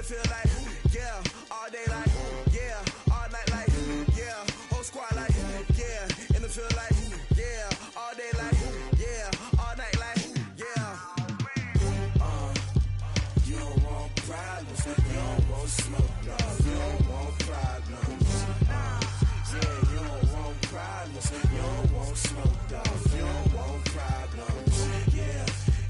feel like, yeah, all day like, yeah, all night like, yeah, whole squad like, yeah, in the feel like, yeah, all day like, yeah, all night like, yeah. You don't want problems, you don't want smoke, dog. You don't want problems. Yeah, you don't want problems, you don't want smoke, dog. You don't want problems.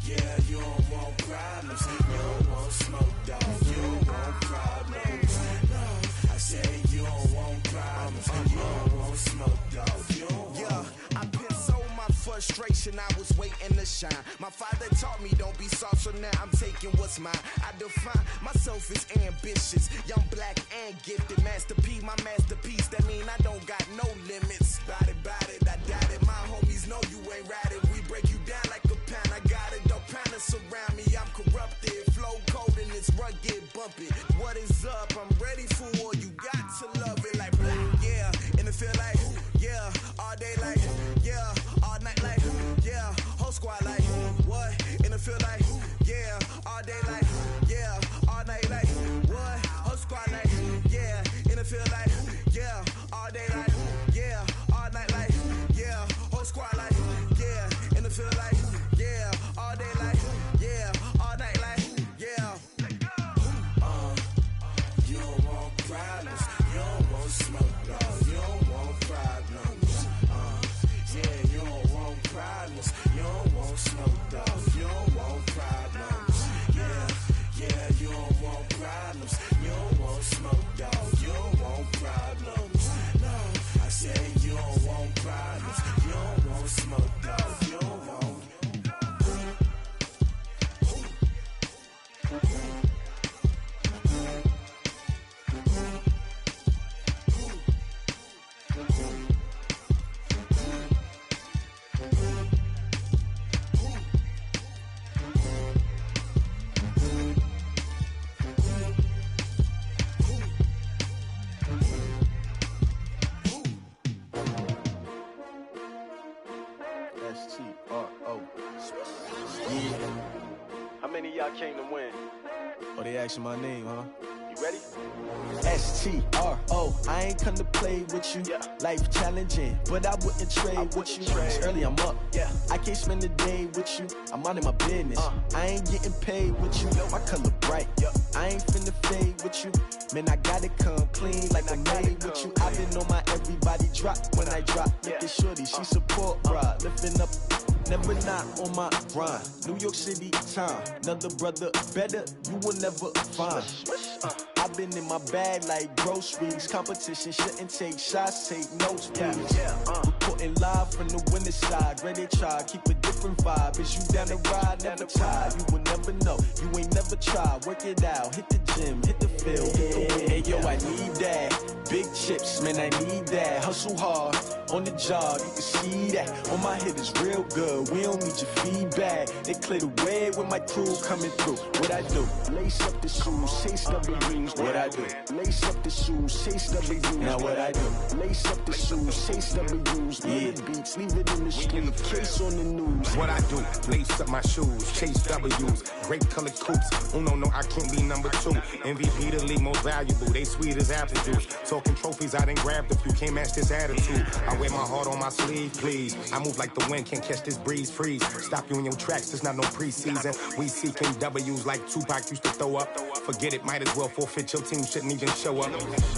Yeah, you don't want problems, you don't want smoke, dog. You don't want problems. No, I said you don't want problems, you don't want smoke, dog. You don't want. I pissed so my frustration, I was waiting to shine. My father taught me don't be soft, so now I'm taking what's mine. I define myself as ambitious, young, black, and gifted. Master P, my masterpiece, that mean I don't got no limits. Bout it, I doubt it. My homies know you ain't ratted. We break you down like a pound. I got it, dog pounders surround me. I'm corrupted, flow cold and it's rugged, bumpy. What is up? I'm ready for war. You got to love it like black, yeah. And it feel like, yeah, all day like, yeah, all night like, yeah, whole squad like, what? And it feel like, yeah, all day like, yeah, all night like, what? Whole squad like, yeah, and it feel like, yeah, all day like, yeah, all night like, yeah, whole squad like, yeah, and it feel like, yeah, all day like, yeah, all night like, yeah. You don't want problems, you don't want smoke, dog. You don't want problems. Yeah, you don't want problems, you don't want smoke, dog. You don't want problems. Yeah, you don't want problems, you don't want smoke, dog. You don't want problems. No, I said you don't want problems, you don't want smoke, dog. You don't want. S-T-R-O. Yeah. How many of y'all came to win? Oh, they asking my name, huh? You ready? S-T-R-O. I ain't come to play with you. Yeah. Life challenging, but I wouldn't trade with you. It's early, I'm up. Yeah. I can't spend the day with you. I'm minding my business. I ain't getting paid with you. My color bright. Yeah. I ain't finna fade with you. Man, I gotta come clean like I'm made with you. I've been on my everybody drop when I drop. Look at shorty, she support, bruh. Lifting up. Never not on my grind. New York City time. Another brother better, you will never find. I've been in my bag like groceries. Competition shouldn't take shots, take notes, please. Reporting live from the winning side. Ready to try, keep a different vibe. Is you down the ride, never tired. You will never know, you ain't never tried. Work it out, hit the gym, hit the field, hit the wind. Hey yo, I need that. Big chips, man, I need that. Hustle hard, on the job, you can see that. On my head is real good, we don't need your feedback. They clear the way with my crew coming through. What I do? Lace up the shoes, chase W's. What I do? Lace up the shoes, chase W's. Now what I do? Lace up the shoes, chase W's. Yeah. Beats, leave it in the street, case on the news. What I do? Lace up my shoes, chase W's. Great colored coops. Oh no, I can't be number two. MVP the league most valuable. They sweet as apple juice. Talking trophies, I didn't grab the few. Can't match this attitude. I wear my heart on my sleeve, please. I move like the wind, can't catch this breeze. Freeze. Stop you in your tracks. It's not no preseason. We seeking W's like Tupac used to throw up. Forget it, might as well forfeit. Your team shouldn't even show up.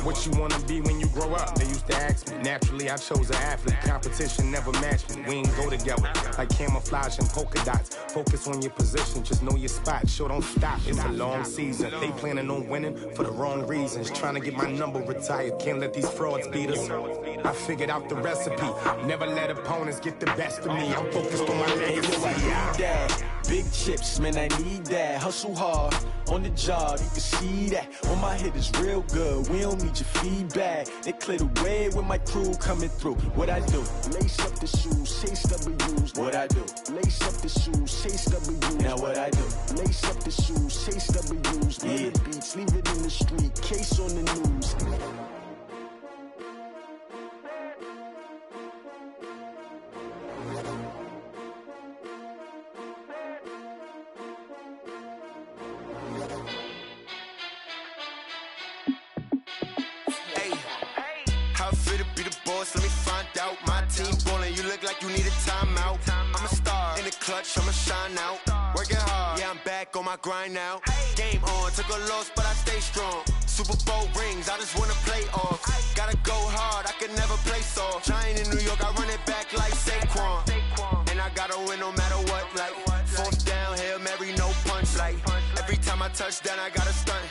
What you wanna be when you grow up? They used to ask me. Naturally, I chose an athlete. Competition never matched me. We ain't go together like camouflage and polka dots. Focus on your position, just know your spot. Sure, don't stop. It's a long season. They planning on winning for the wrong reasons. Trying to get my number retired. Can't let these frauds beat us. I figured out the recipe. Never let opponents get the best of me. I'm focused on my legacy. Big chips, man, I need that. Hustle hard, on the job, you can see that. On my head is real good, we don't need your feedback. They clear the way with my crew coming through. What I do? Lace up the shoes, chase W's. What I do? Lace up the shoes, chase W's. Now what I do? Lace up the shoes, chase W's. Yeah. Beats, leave it in the street, case on the news. boss, let me find out. My team ballin', you look like you need a timeout. I'm a star, in the clutch, I'ma shine out. Working hard, yeah, I'm back on my grind now. Game on, took a loss, but I stay strong. Super Bowl rings, I just wanna play off. Gotta go hard, I can never play soft. Giant in New York, I run it back like Saquon. And I gotta win no matter what, like fourth down, Hail Mary, no punch. Like every time I touch down, I gotta stunt.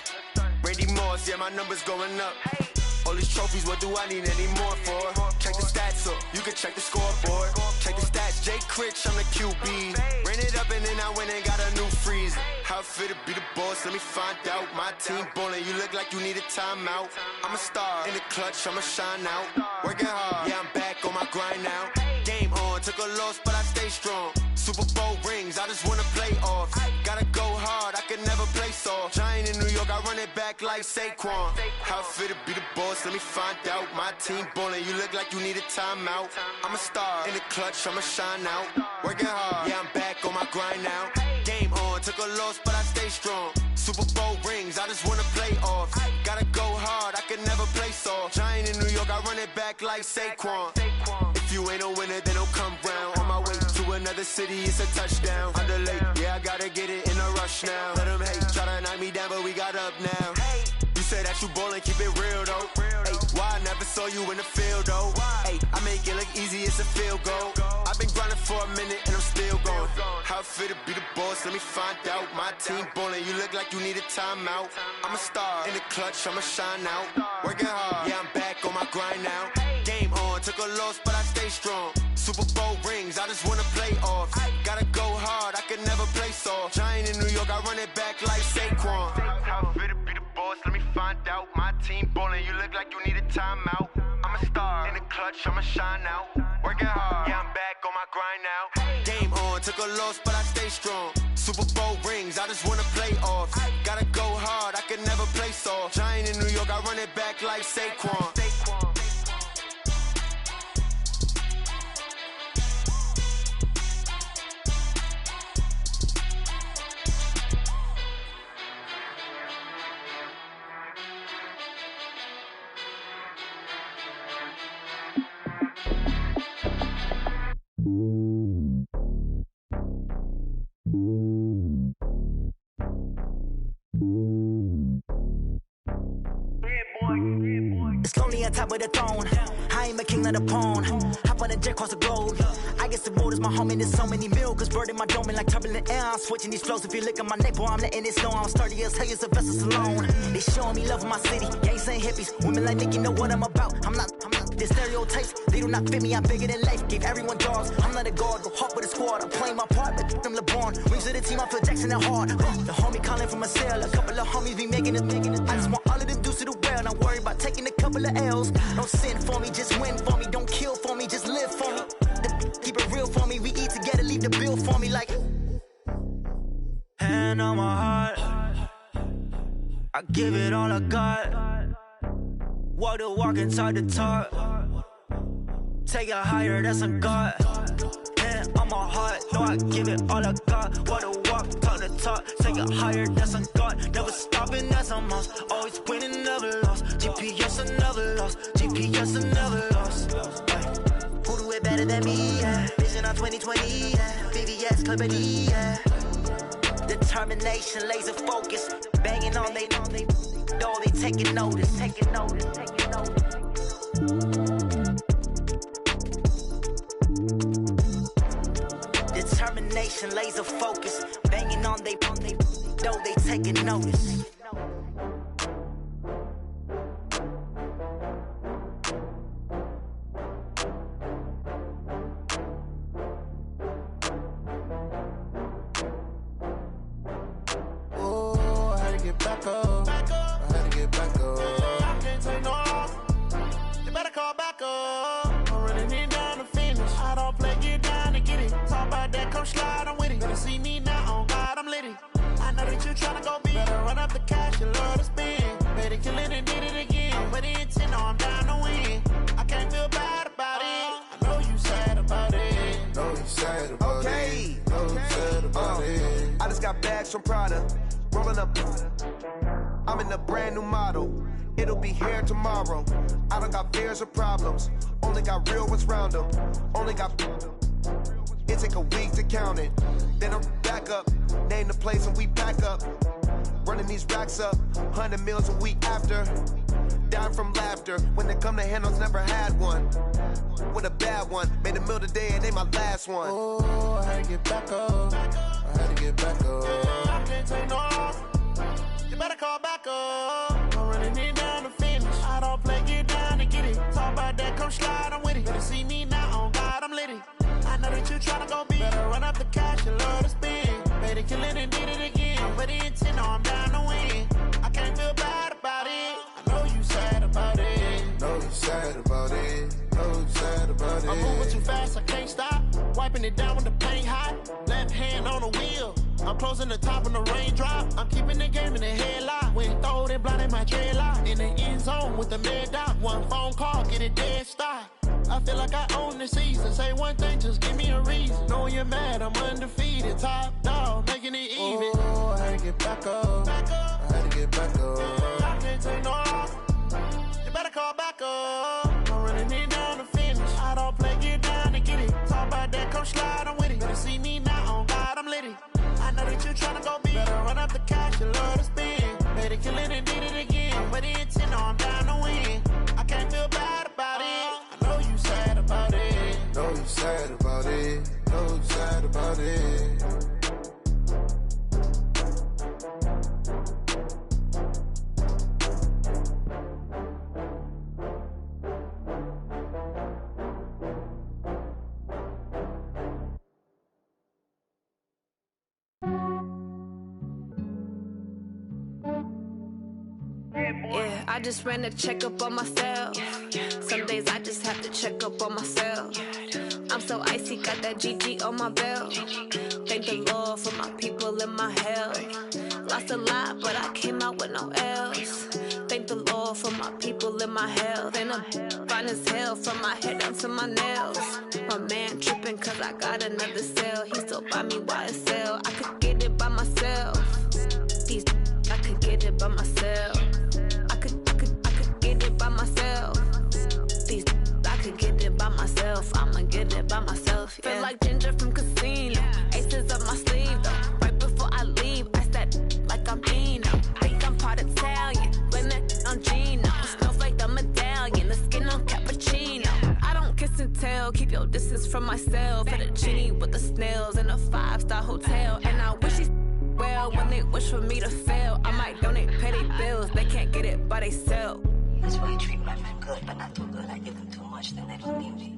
Randy Moss, yeah, my numbers going up. All these trophies, what do I need any more for? Check the stats up, you can check the scoreboard. Check the stats, Jay Critch, I'm the QB. Ran it up and then I went and got a new freeze. How it feel to be the boss, let me find out. My team ballin', you look like you need a timeout. I'm a star, in the clutch, I'ma shine out. Working hard, yeah, I'm back on my grind now. Game on, took a loss, but I stay strong. Super Bowl rings, I just wanna play off. Gotta go hard, I can never play soft. Giant in New York, I run it back like Saquon. How it feel to be the boss, let me find out. My team ballin', you look like you need a timeout. I'm a star, in the clutch, I'ma shine out. Working hard, yeah, I'm back on my grind now. Game on, took a loss, but I stay strong. Super Bowl rings, I just wanna play off. Gotta go hard, I can never play soft. Giant in New York, I run it back like Saquon. If you ain't a winner, then don't come round. On my way to another city, it's a touchdown. Underlay, yeah, I gotta get it in a rush now. Let them hate, try to knock me down, but we got up now. You say that you ballin', keep it real though. Hey, why I never saw you in the field though? Hey, I make it look easy, it's a field goal. I've been grinding for a minute and I'm still going. How it feel to be the boss, let me find out. My team ballin', you look like you need a timeout. I'm a star, in the clutch, I'ma shine out. Working hard, yeah, I'm back on my grind now. Game on, took a loss, but I stay strong. Super Bowl rings, I just wanna play off. Gotta go hard, I can never play soft. Giant in New York, I run it back like Saquon. How it feel to be the boss, let me find out. My team ballin', you look like you need a timeout. I'm a star, in the clutch, I'ma shine out. Working hard, yeah, I'm back on my grind now. Game on, took a loss, but I stay strong. Super Bowl rings, I just wanna play off. Gotta go hard, I can never play soft. Giant in New York, I run it back like Saquon. It's lonely on top of the throne. I ain't a king of the pawn. Hop on a jet across the globe. I guess the road is my home and there's so many milkers. Bird in my dome and like turbulent air. I'm switching these flows. If you look at my neck, boy, I'm letting it snow. I'm sturdy as hell, as a vessel alone. They showing me love in my city. Gangs ain't hippies. Women like Nicki know what I'm about. I'm not the stereotypes. They do not fit me. I'm bigger than life. Gave everyone dogs. I'm not a guard. Go hard with a squad. I'm playing my part, but them LeBron. Rings of the team, I feel Jackson and hard. The homie calling from a cell. A couple of homies be making it. I just want all of them dudes to the well. Not worry about taking a couple of L's. Don't sin for me, just win for me. Don't kill for me, just live for me. Keep it real for me. We eat together, leave the bill for me like. Hand on my heart, I give it all I got. Walk the walk and talk the talk. Take it higher, that's a God. Hand on my heart, no, I give it all I got. Walk the walk, talk the talk. Take it higher, that's a God. Never stopping, that's a must. Always winning, never lost. GPS, I never lost. GPS, I never lost. Who do it better than me? Yeah. Vision on 2020. Yeah. VVS, Clippity. Yeah. Determination, laser focus. Banging on they door, they taking notice. Taking notice, taking notice. Determination, laser focus. Banging on they door, they taking notice. Back up. I had to get back up. I can't take no loss. You better call back up. I'm running it down to finish. I don't play, get down to get it. Talk about that, come slide, I'm with it. Better see me now, on God, I'm litty. I know that you tryna go big. Better run up the cash, you love to spend. Better kill it and did it again. I'm with the intent, no, I'm down to win. I can't feel bad about it. I know you sad about it. Know you sad about it. Know you sad about it. I just got bags from Prada. Rolling up. I'm in a brand new model. It'll be here tomorrow. I don't got fears or problems. Only got real ones round them. Only got. It take a week to count it. Then I'm back up. Name the place and we pack up. Running these racks up. 100 meals a week after. Dying from laughter. When they come to handles, never had one. With a bad one. Made a meal today and they my last one. Oh, I had to get back up. I had to get back up. I can't take no loss. You better call back up. I'm running it down to finish. I don't play, get down to get it. Talk about that, come slide, I'm with it. Better see me now, on God, I'm litty. I know that you tryna go big. Better run up the cash, you love to spend. Better kill it and did it again. But the intent, no, I'm down to win. I can't feel bad about it. I know you sad about it. Know you sad about it. Know you sad about it. I'm moving too fast, I can't stop. Wiping it down with the paint hot. Left hand on the wheel. I'm closing the top on the raindrop. I'm keeping the game in the headlock. When throwed and blinded my dreadlock. In the end zone with the mad dot. One phone call, get it dead stop. I feel like I own the season. Say one thing, just give me a reason. Knowing you're mad, I'm undefeated. Top dog, making it even. Oh, I had to get back up. I had to get back up. I can't take no loss. You better call back up. I'm running it down to finish. I don't play, get down to get it. Talk about that, come slide, I'm with it. Better see me now, on God, I'm litty. I know that you tryna go big. Better run up the cash, you love to spend. Better kill it and did it again. But the intent, no, I'm down to win. I can't feel bad about it. I know you sad about it. Know you sad about it. Know you sad about it. Yeah, I just ran a checkup on myself. Some days I just have to check up on myself. I'm so icy, got that GG on my belt. Thank the Lord for my people and my health. Lost a lot, but I came out with no L's. Thank the Lord for my people and my health. And I'm fine as hell from my head down to my nails. My man tripping cause I got another cell. He still buy me YSL. I could get it by myself. These I could get it by myself. I could get it by myself. These I could get it by myself. I'ma get it by myself. Yeah. Feel like Ginger from Casino. Aces up my sleeve though. Right before I leave, I said like I'm Dino. Think I'm part Italian. Blame that on Gino. Snowflake the medallion. The skin on cappuccino. I don't kiss and tell. Keep your distance from myself. Fettuccine with the snails in a 5-star hotel. And I wish he's well when they wish for me to fail. I might donate petty bills. They can't get it by themselves. That's why you treat my men good, but not too good. I give them too much, then they don't need me.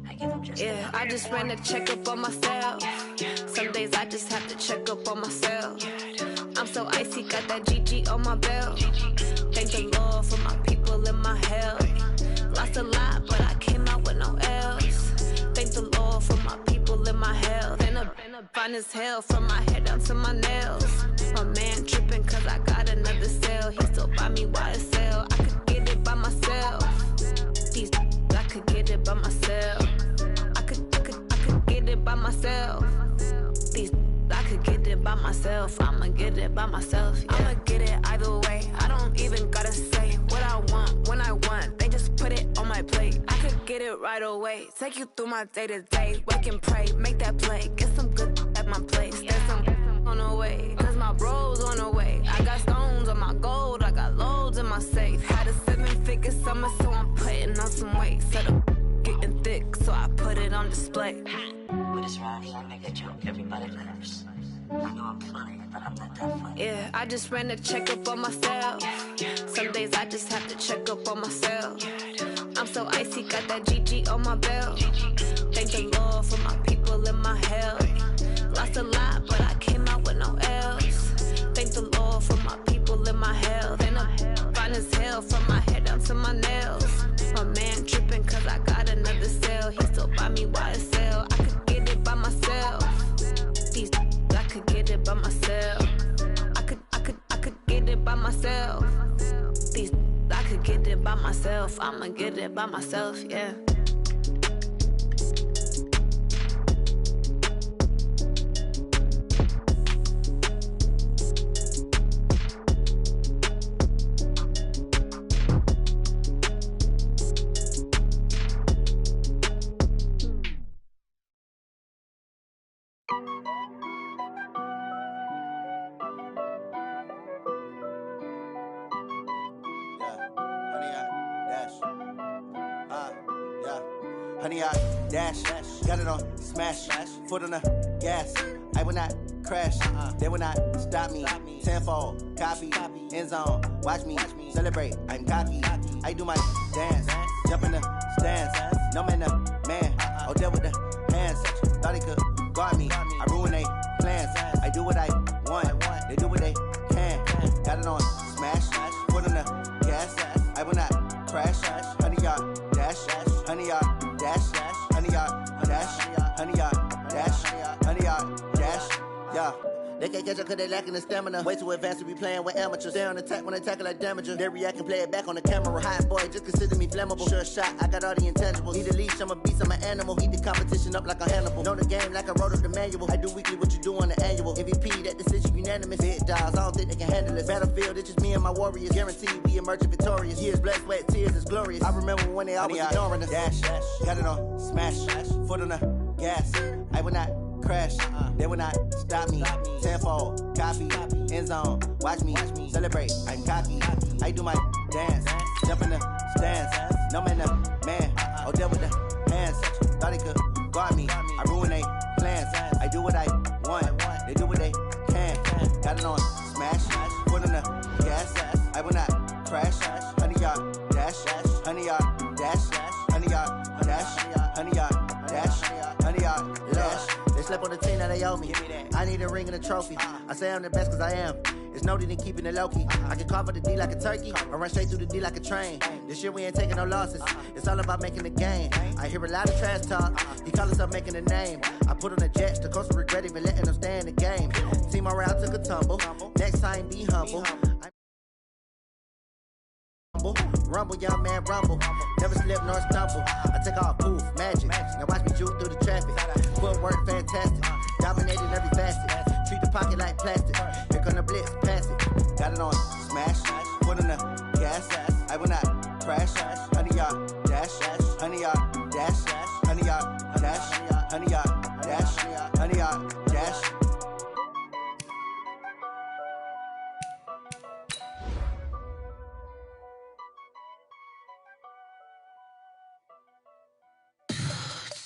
I give them just yeah, I just ran a checkup on myself. Some days I just have to check up on myself. I'm so icy, got that GG on my belt. Thank the Lord for my people and my health. Lost a lot, but I came out with no L's. Thank the Lord for my people and my health. And I'm fine as hell from my head down to my nails. My man tripping cause I got another cell. He still buy me YSL. I could get it by myself. These I could get it by myself. I could get it by myself. These I could get it by myself. I'ma get it by myself. Yeah. I'ma get it either way. I don't even gotta say what I want when I want. They just put it on my plate. I could get it right away. Take you through my day to day. Wake and pray, make that play. Get some good at my place. There's some on the way. Cause my bro's on the way. I got stones on my gold. I got loads in my safe. Had a 7-figure summer, so I'm putting on some weight. Set up getting thick, so I put it on display. With this round here, I make a joke, everybody laughs. I know I'm funny, but I'm not that funny. Yeah, I just ran a checkup on myself. Some days I just have to check up on myself. I'm so icy, got that GG on my belt. Thank the Lord for my people and my health. Lost a lot, but I came out with no L's. Thank the Lord for my people and my health. And I'm fine as hell from my head down to my nails. My man tripping cause I got another cell. He still buy me YSL. I could get it by myself. These I could get it by myself. I could get it by myself. These I could get it by myself. I'ma get it by myself, yeah. honey, I dash. Got it on smash, foot on the gas. I will not crash, they will not stop me. Tenfold, copy, end zone, watch me celebrate. I'm cocky, I do my dance, jump in the stands. No man, man, Odell with the hands. Thought he could guard me, I ruin they plans. I do what I want, they do what they can. Got it on smash, foot on the gas. I will not crash, honey, yard dash, honey, yard dash, honey, yard dash, honey, yard dash, honey, yard dash, yeah. They can't catch up cause they lacking the stamina. Way too advanced to be playing with amateurs. Stay on attack when I tackle like damager. They react and play it back on the camera. Hot boy, just consider me flammable. Sure shot, I got all the intangibles. Need a leash, I'm a beast, I'm an animal. Eat the competition up like a Hannibal. Know the game like I wrote up the manual. I do weekly what you do on the annual. MVP, that decision unanimous. Big dials, I don't think they can handle it. Battlefield, it's just me and my warriors. Guaranteed we emerging victorious. Years, blood, sweat, tears, it's glorious. I remember when they always ignoring us. Dash, got it on smash, foot on the gas. I will not crash, they will not stop me. Tenfold, copy, end zone, watch me celebrate. I'm cocky, I do my dance, jump in the stands. No man, man, Odell with the hands. Thought he could guard me, I ruin they plans. I do what I want, they do what they can. Got it on smash, foot on the gas. I will not crash, honey, yard dash, honey, yard dash, honey, yard dash, honey, yard dash, honey, yard dash. Slept on the team that they owe me. I need a ring and a trophy. I say I'm the best cause I am. It's no need in keeping it low-key. I can carve up the D like a turkey or run straight through the D like a train. This year we ain't taking no losses. It's all about making the game. I hear a lot of trash talk. He call himself making a name. I put on the Jets. The coach will regret even letting them stay in the game. Team morale took a tumble. Next time be humble. Rumble, young man, rumble. Never slip nor stumble. I take off, poof, magic. Now watch me juke through the traffic. Footwork fantastic. Dominated every facet. Treat the pocket like plastic. Here come the blitz, pass it. Got it on smash. Foot on the gas. I will not crash. Honey, yard dash. Honey, yard dash. Honey, yard dash. Honey, yard dash. Honey, yard dash.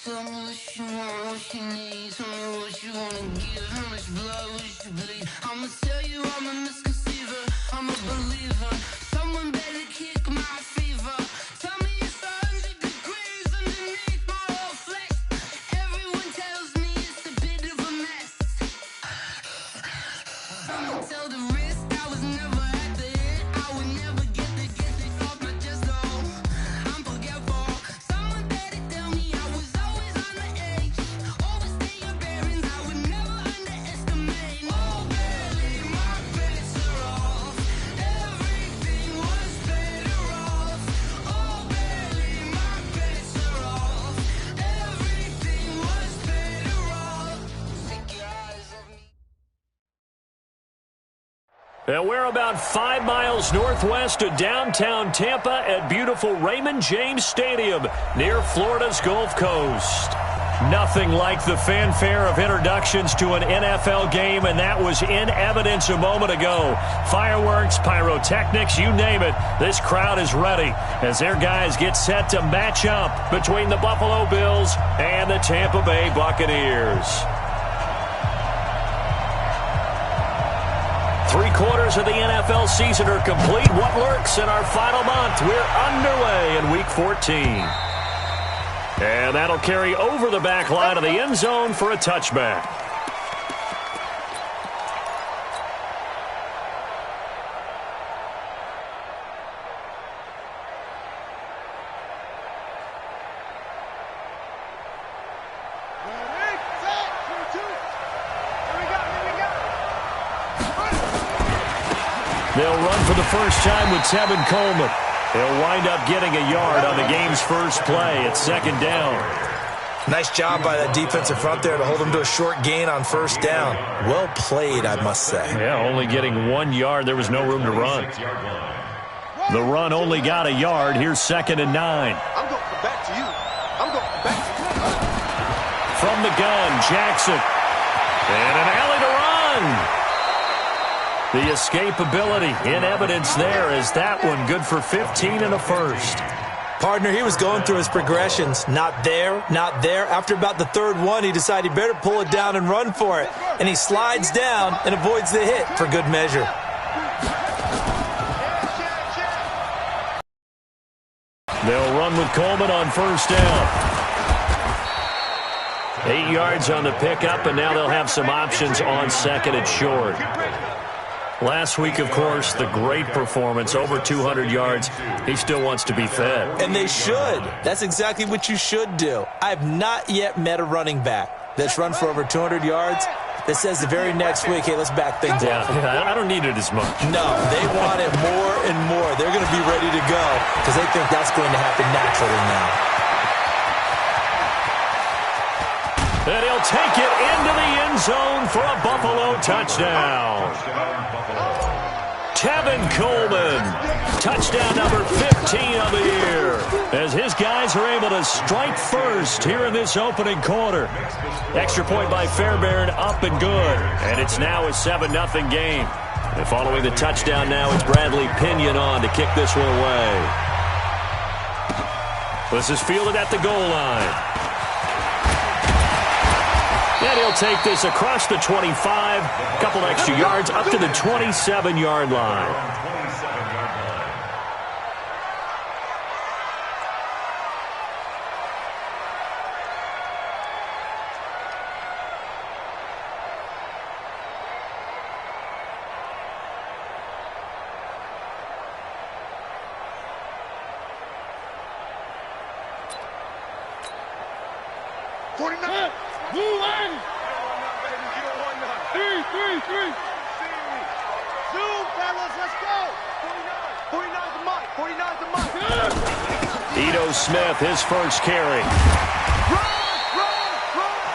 Tell me what you want, what you need. Tell me what you wanna give. How much blood would you bleed? I'ma tell you I'm a misconceiver. I'm a believer. Someone better kick my fever. Tell me it's 100 degrees underneath my whole flesh. Everyone tells me it's a bit of a mess. I'ma tell the risk I was never at the end. I would never get the off my chest though. I'm forgetful. Someone better tell me I was always on the edge. Overstay your bearings, I would never underestimate. Oh baby, my bets are off. Everything was better off. Oh baby, my bets are off. Everything was better off. Take your eyes off me. And we're about 5 miles northwest of downtown Tampa at beautiful Raymond James Stadium near Florida's Gulf Coast. Nothing like the fanfare of introductions to an NFL game, and that was in evidence a moment ago. Fireworks, pyrotechnics, you name it. This crowd is ready as their guys get set to match up between the Buffalo Bills and the Tampa Bay Buccaneers. 3/4 of the NFL season are complete. What lurks in our final month? We're underway in Week 14. And that'll carry over the back line of the end zone for a touchback. They'll run for the first time with Tevin Coleman. They'll wind up getting a yard on the game's first play at second down. Nice job by that defensive front there to hold them to a short gain on first down. Well played, I must say. Yeah, only getting 1 yard. There was no room to run. The run only got a yard. Here's 2nd and 9. I'm going back to you. I'm going back to you. From the gun, Jackson. And an alley to run. The escapability in evidence there is that one good for 15 and a first. Partner, he was going through his progressions. Not there, not there. After about the third one, he decided he better pull it down and run for it. And he slides down and avoids the hit for good measure. They'll run with Coleman on first down. 8 yards on the pickup, and now they'll have some options on second and short. Last week, of course, the great performance, over 200 yards. He still wants to be fed. And they should. That's exactly what you should do. I have not yet met a running back that's run for over 200 yards that says the very next week, hey, let's back things up. Yeah, I don't need it as much. No, they want it more and more. They're going to be ready to go because they think that's going to happen naturally now. And he'll take it into the end zone for a Buffalo touchdown. Tevin Coleman, touchdown number 15 of the year, as his guys are able to strike first here in this opening quarter. Extra point by Fairbairn, up and good. And it's now a 7-0 game. And following the touchdown now, it's Bradley Pinion on to kick this one away. This is fielded at the goal line. And he'll take this across the 25, a couple extra yards, up to the 27-yard line. Ito Smith, his first carry.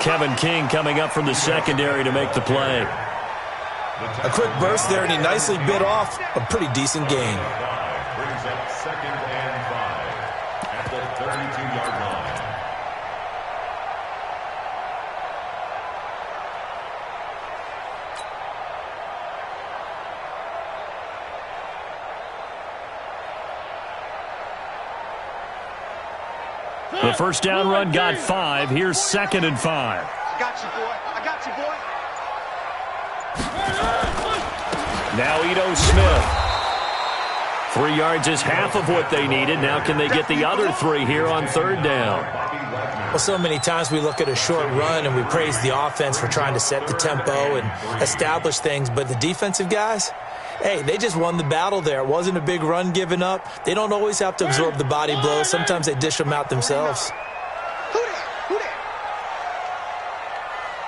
Kevin King coming up from the secondary to make the play. A quick burst there, and he nicely bit off a pretty decent gain. Brings up 2nd and 5 at the 32-yard line. The first down run got 5. Here's 2nd and 5. I got you, boy. I got you, boy. Now Ito Smith. 3 yards is half of what they needed. Now can they get the other 3 here on third down? Well, so many times we look at a short run and we praise the offense for trying to set the tempo and establish things, but the defensive guys, hey, they just won the battle there. It wasn't a big run given up. They don't always have to absorb the body blows. Sometimes they dish them out themselves. Who there?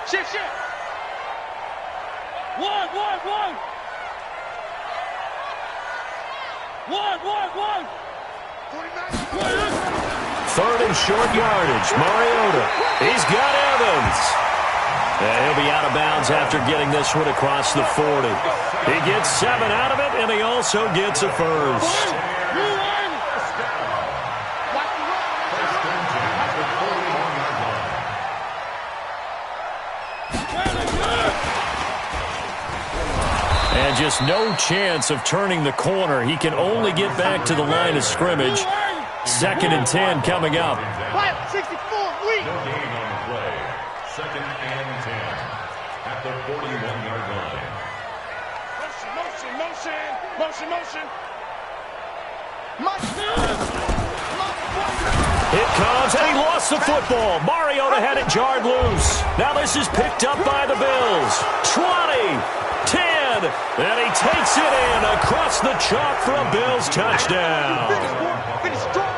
Shift. One. Third and short yardage. Mariota. He's got Evans. He'll be out of bounds after getting this one across the 40. He gets 7 out of it, and he also gets a first. And just no chance of turning the corner. He can only get back to the line of scrimmage. 2nd and 10 coming up. 64, No gain on the play. 2nd and 10 at the 41-yard line. Motion. It comes, and he lost the football. Mariota had it jarred loose. Now this is picked up by the Bills. 20, 10, and he takes it in across the chalk for a Bills touchdown. Finish strong.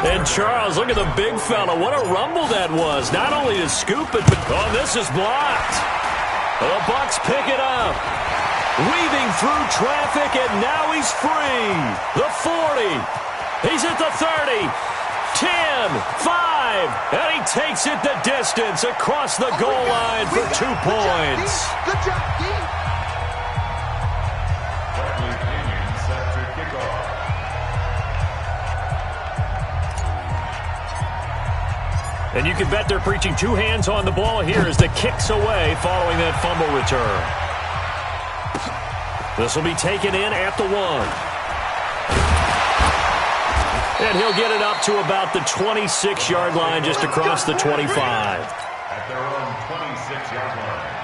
And Charles, look at the big fella. What a rumble that was. Not only to scoop it, but this is blocked. The Bucs pick it up. Weaving through traffic, and now he's free. The 40. He's at the 30. 10, 5, and he takes it the distance across the goal line for 2 points. Good job, D. Bradley Pinion set to kick off. And you can bet they're preaching 2 hands on the ball here as the kick's away following that fumble return. This will be taken in at the 1. And he'll get it up to about the 26-yard line, just across the 25. At their own 26-yard line.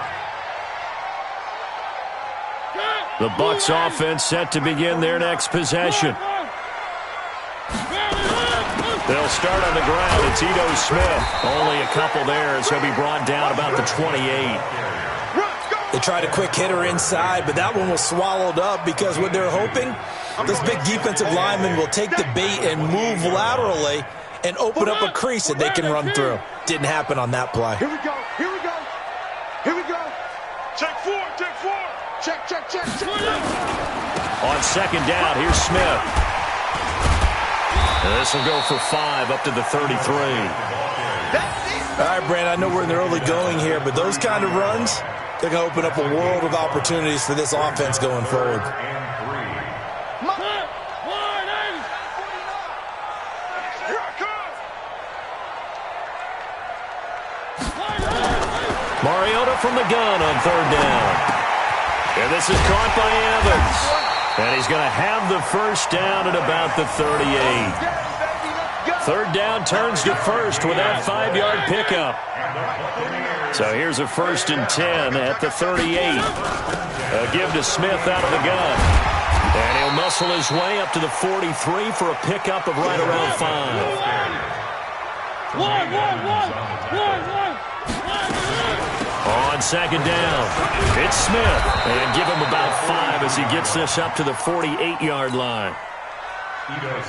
The Bucs offense set to begin their next possession. They'll start on the ground. It's Ito Smith. Only a couple there, so he'll be brought down about the 28. They tried a quick hitter inside, but that one was swallowed up because what they're hoping, this big defensive lineman will take the bait and move laterally and open up a crease that they can run through. Didn't happen on that play. Here we go. Here we go. Here we go. Check four. Check four. Check. On second down, here's Smith. This will go for 5 up to the 33. All right, Brand, I know we're in the early going here, but those kind of runs, they're going to open up a world of opportunities for this offense going forward. Mariota from the gun on third down. And this is caught by Evans. And he's going to have the first down at about the 38. Third down turns to first with that 5-yard pickup. So here's a 1st and 10 at the 38. A give to Smith out of the gun. And he'll muscle his way up to the 43 for a pickup of right around 5. On second down, it's Smith. And give him about 5 as he gets this up to the 48-yard line.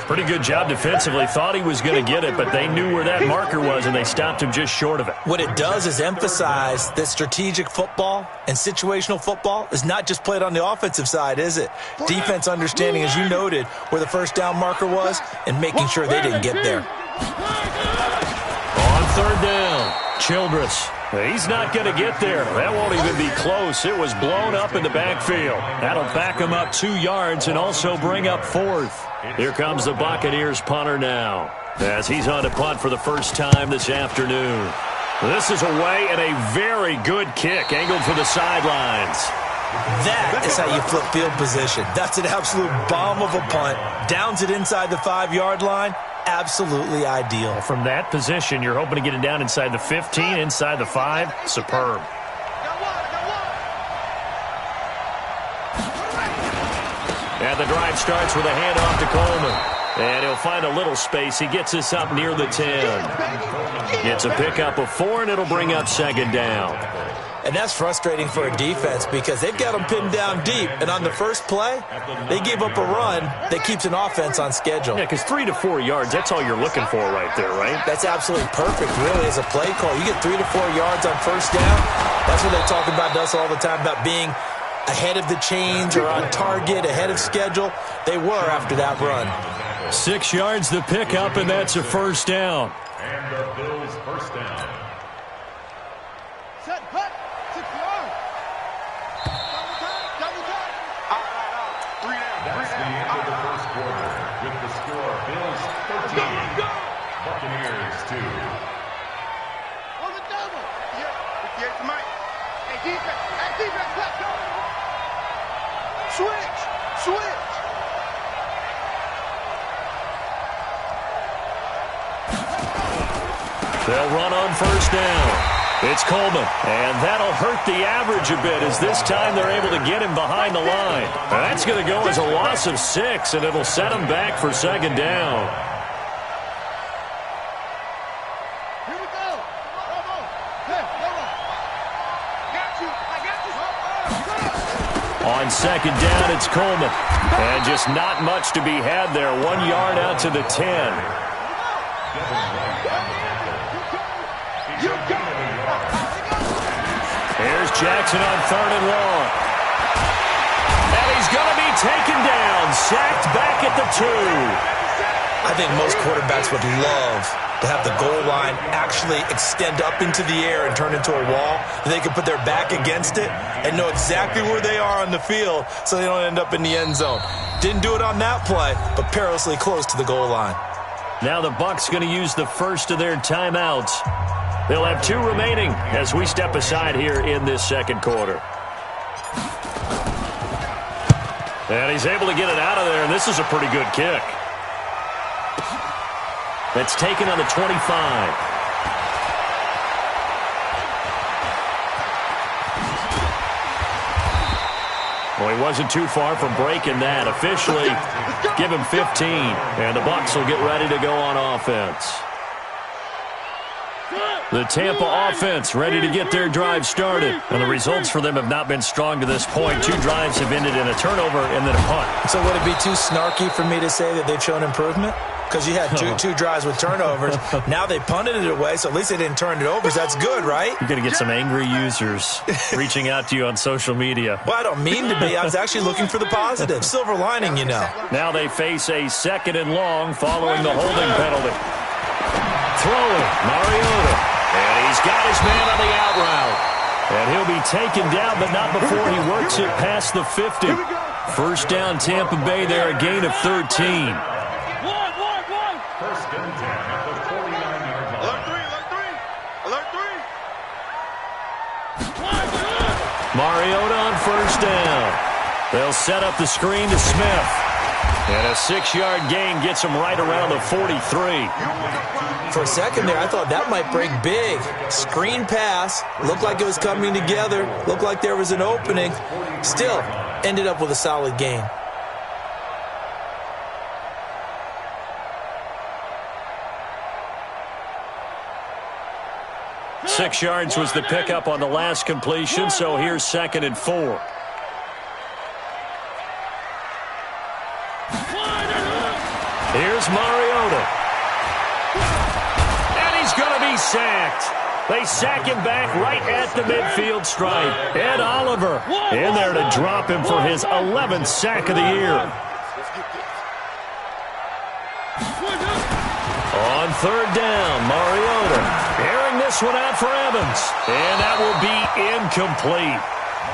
Pretty good job defensively. Thought he was going to get it, but they knew where that marker was, and they stopped him just short of it. What it does is emphasize that strategic football and situational football is not just played on the offensive side, is it? Defense understanding, as you noted, where the first down marker was and making sure they didn't get there. On third down, Childress. He's not going to get there. That won't even be close. It was blown up in the backfield. That'll back him up 2 yards and also bring up 4th. Here comes the Buccaneers punter now, as he's on to punt for the first time this afternoon. This is away and a very good kick, angled for the sidelines. That is how you flip field position. That's an absolute bomb of a punt. Downs it inside the 5-yard line. Absolutely ideal. From that position, you're hoping to get it down inside the 15, inside the 5. Superb. And the drive starts with a handoff to Coleman. And he'll find a little space. He gets this up near the 10. Gets a pickup of 4, and it'll bring up second down. And that's frustrating for a defense because they've got them pinned down deep. And on the first play, they give up a run that keeps an offense on schedule. Yeah, because 3 to 4 yards, that's all you're looking for right there, right? That's absolutely perfect, really, as a play call. You get 3 to 4 yards on first down. That's what they talk about us all the time, about being ahead of the chains or on target, ahead of schedule. They were after that run. 6 yards the pickup, and that's a first down. And the Bills' first down. Set, hut, 6 yards. Double time. That's the end of the first quarter. With the score, Bills 13, Buccaneers 2. On the double. Yeah, 58 to Mike. Hey, defense, let's go. Switch. They'll run on first down. It's Coleman, and that'll hurt the average a bit as this time they're able to get him behind the line. That's going to go as a loss of 6, and it'll set him back for second down. Here we go. Hey, On second down, it's Coleman. And just not much to be had there. 1 yard out to the 10. Here's Jackson on third and long. And he's going to be taken down. Sacked back at the 2. I think most quarterbacks would love to have the goal line actually extend up into the air and turn into a wall. And they can put their back against it and know exactly where they are on the field so they don't end up in the end zone. Didn't do it on that play, but perilously close to the goal line. Now the Bucs going to use the first of their timeouts. They'll have 2 remaining as we step aside here in this second quarter. And he's able to get it out of there, and this is a pretty good kick. That's taken on the 25. Well, he wasn't too far from breaking that. Officially, give him 15. And the Bucs will get ready to go on offense. The Tampa offense ready to get their drive started. And the results for them have not been strong to this point. 2 drives have ended in a turnover and then a punt. So would it be too snarky for me to say that they've shown improvement? Because you had two drives with turnovers. Now they punted it away, so at least they didn't turn it over. So that's good, right? You're going to get some angry users reaching out to you on social media. Well, I don't mean to be. I was actually looking for the positive. Silver lining, you know. Now they face a 2nd and long following the holding penalty. Throwing, Mariota. And he's got his man on the out route. And he'll be taken down, but not before he works it past the 50. First down, Tampa Bay there, a gain of 13. First and 10 at the 49-yard line. Alert 3. Mariota on first down. They'll set up the screen to Smith. And a 6-yard gain gets him right around the 43. For a second there, I thought that might break big. Screen pass. Looked like it was coming together. Looked like there was an opening. Still, ended up with a solid gain. Six yards was the pickup on the last completion, so here's 2nd and 4. Here's Mariota. And he's going to be sacked. They sack him back right at the midfield stripe. Ed Oliver in there to drop him for his 11th sack of the year. On 3rd down, Mariota airing this one out for Evans. And that will be incomplete.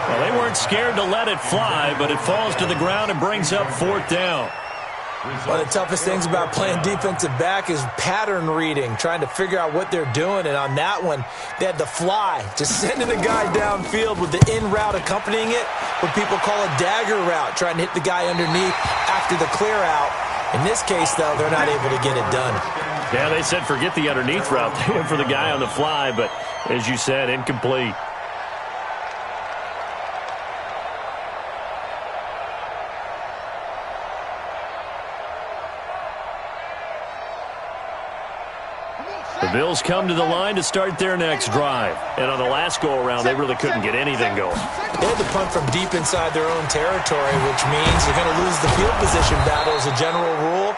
Well, they weren't scared to let it fly, but it falls to the ground and brings up 4th down. One of the toughest things about playing defensive back is pattern reading, trying to figure out what they're doing. And on that one, they had the fly, just sending a guy downfield with the in route accompanying it, what people call a dagger route, trying to hit the guy underneath after the clear out. In this case, though, they're not able to get it done. Yeah, they said forget the underneath route for the guy on the fly, but as you said, incomplete. The Bills come to the line to start their next drive. And on the last go-around, they really couldn't get anything going. They had to punt from deep inside their own territory, which means you're going to lose the field position battle as a general rule.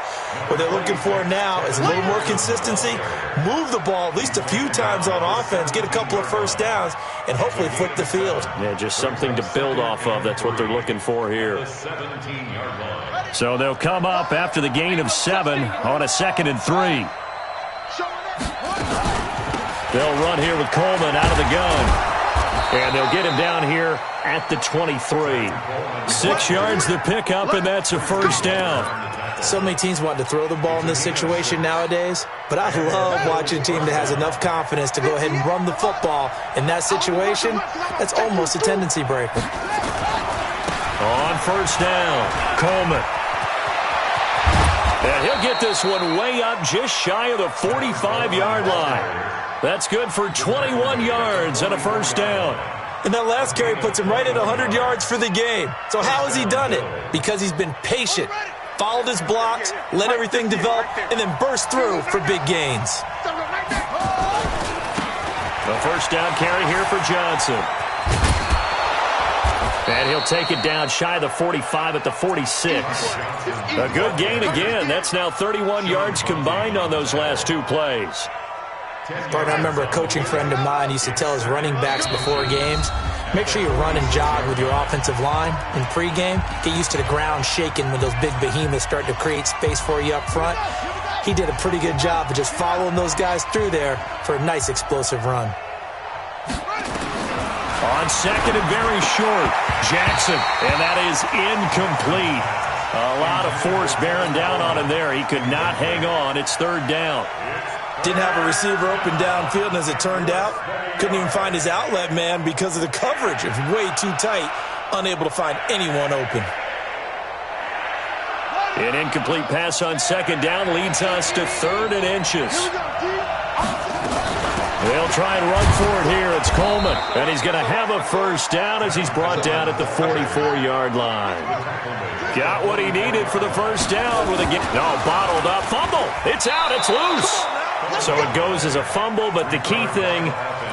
What they're looking for now is a little more consistency, move the ball at least a few times on offense, get a couple of first downs, and hopefully flip the field. Yeah, just something to build off of. That's what they're looking for here. So they'll come up after the gain of 7 on a 2nd and 3. They'll run here with Coleman out of the gun. And they'll get him down here at the 23. 6 yards the pickup, and that's a first down. So many teams want to throw the ball in this situation nowadays, but I love watching a team that has enough confidence to go ahead and run the football. In that situation, that's almost a tendency breaker. On first down, Coleman. And he'll get this one way up just shy of the 45-yard line. That's good for 21 yards and a first down. And that last carry puts him right at 100 yards for the game. So how has he done it? Because he's been patient, followed his blocks, let everything develop, and then burst through for big gains. The first down carry here for Johnson. And he'll take it down shy of the 45 at the 46. A good gain again. That's now 31 yards combined on those last 2 plays. Bart, I remember a coaching friend of mine used to tell his running backs before games, make sure you run and jog with your offensive line in pregame. Get used to the ground shaking when those big behemoths start to create space for you up front. He did a pretty good job of just following those guys through there for a nice explosive run. On 2nd and very short, Jackson, and that is incomplete. A lot of force bearing down on him there. He could not hang on. It's 3rd down. Didn't have a receiver open downfield, and as it turned out, couldn't even find his outlet man because of the coverage. It was way too tight, unable to find anyone open. An incomplete pass on second down leads us to 3rd and inches. They'll try and run for it here. It's Coleman, and he's going to have a first down as he's brought down at the 44-yard line. Got what he needed for the first down with a bottled up fumble. It's out. It's loose. So it goes as a fumble, but the key thing,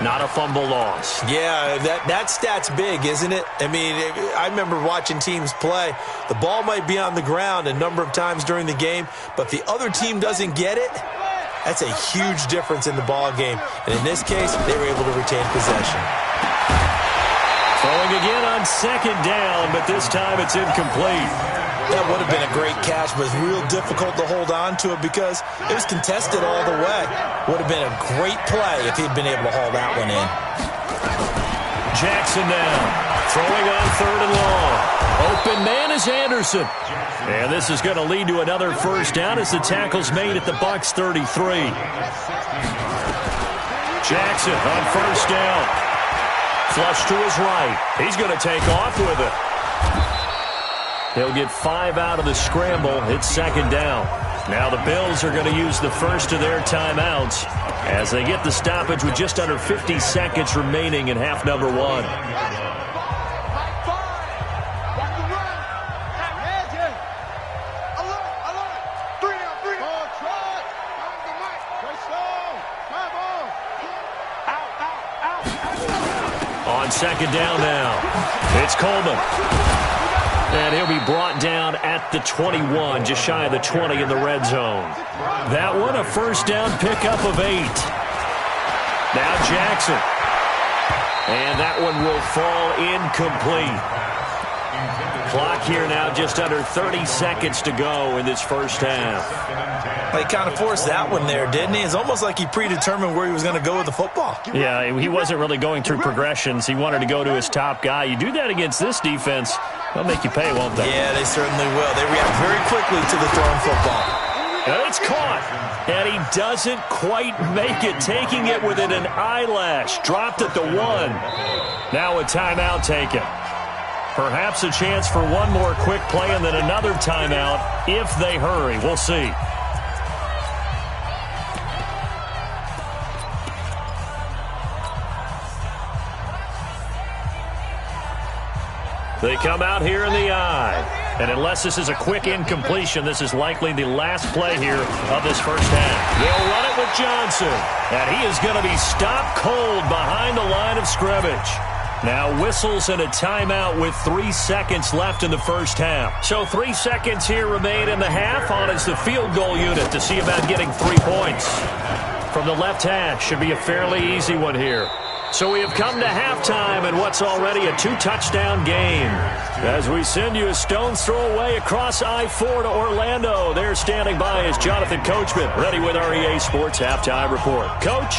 not a fumble loss. Yeah, that stat's big, isn't it? I mean, I remember watching teams play. The ball might be on the ground a number of times during the game, but if the other team doesn't get it, that's a huge difference in the ball game. And in this case, they were able to retain possession. Throwing again on second down, but this time it's incomplete. That would have been a great catch, but it's real difficult to hold on to it because it was contested all the way. Would have been a great play if he'd been able to haul that one in. Jackson now, throwing on 3rd and long. Open man is Anderson. And this is going to lead to another first down as the tackle's made at the Bucs 33. Jackson on first down. Flush to his right. He's going to take off with it. He'll get 5 out of the scramble. It's second down. Now the Bills are going to use the first of their timeouts as they get the stoppage with just under 50 seconds remaining in half number 1. On second down now, it's Coleman. And he'll be brought down at the 21, just shy of the 20 in the red zone. That one, a first down pickup of 8. Now Jackson. And that one will fall incomplete. Clock here now just under 30 seconds to go in this first half. He kind of forced that one there, didn't he? It's almost like he predetermined where he was going to go with the football. Yeah, he wasn't really going through progressions. He wanted to go to his top guy. You do that against this defense, they'll make you pay, won't they? Yeah, they certainly will. They react very quickly to the thrown football. And it's caught. And he doesn't quite make it, taking it within an eyelash. Dropped at the 1. Now a timeout taken. Perhaps a chance for one more quick play and then another timeout if they hurry. We'll see. They come out here in the eye. And unless this is a quick incompletion, this is likely the last play here of this first half. They'll run it with Johnson. And he is going to be stopped cold behind the line of scrimmage. Now whistles and a timeout with 3 seconds left in the first half. So 3 seconds here remain in the half on as the field goal unit to see about getting 3 points. From the left hash, should be a fairly easy one here. So we have come to halftime in what's already a 2-touchdown game. As we send you a stone's throw away across I-4 to Orlando. There standing by is Jonathan Coachman, ready with our EA Sports Halftime Report. Coach,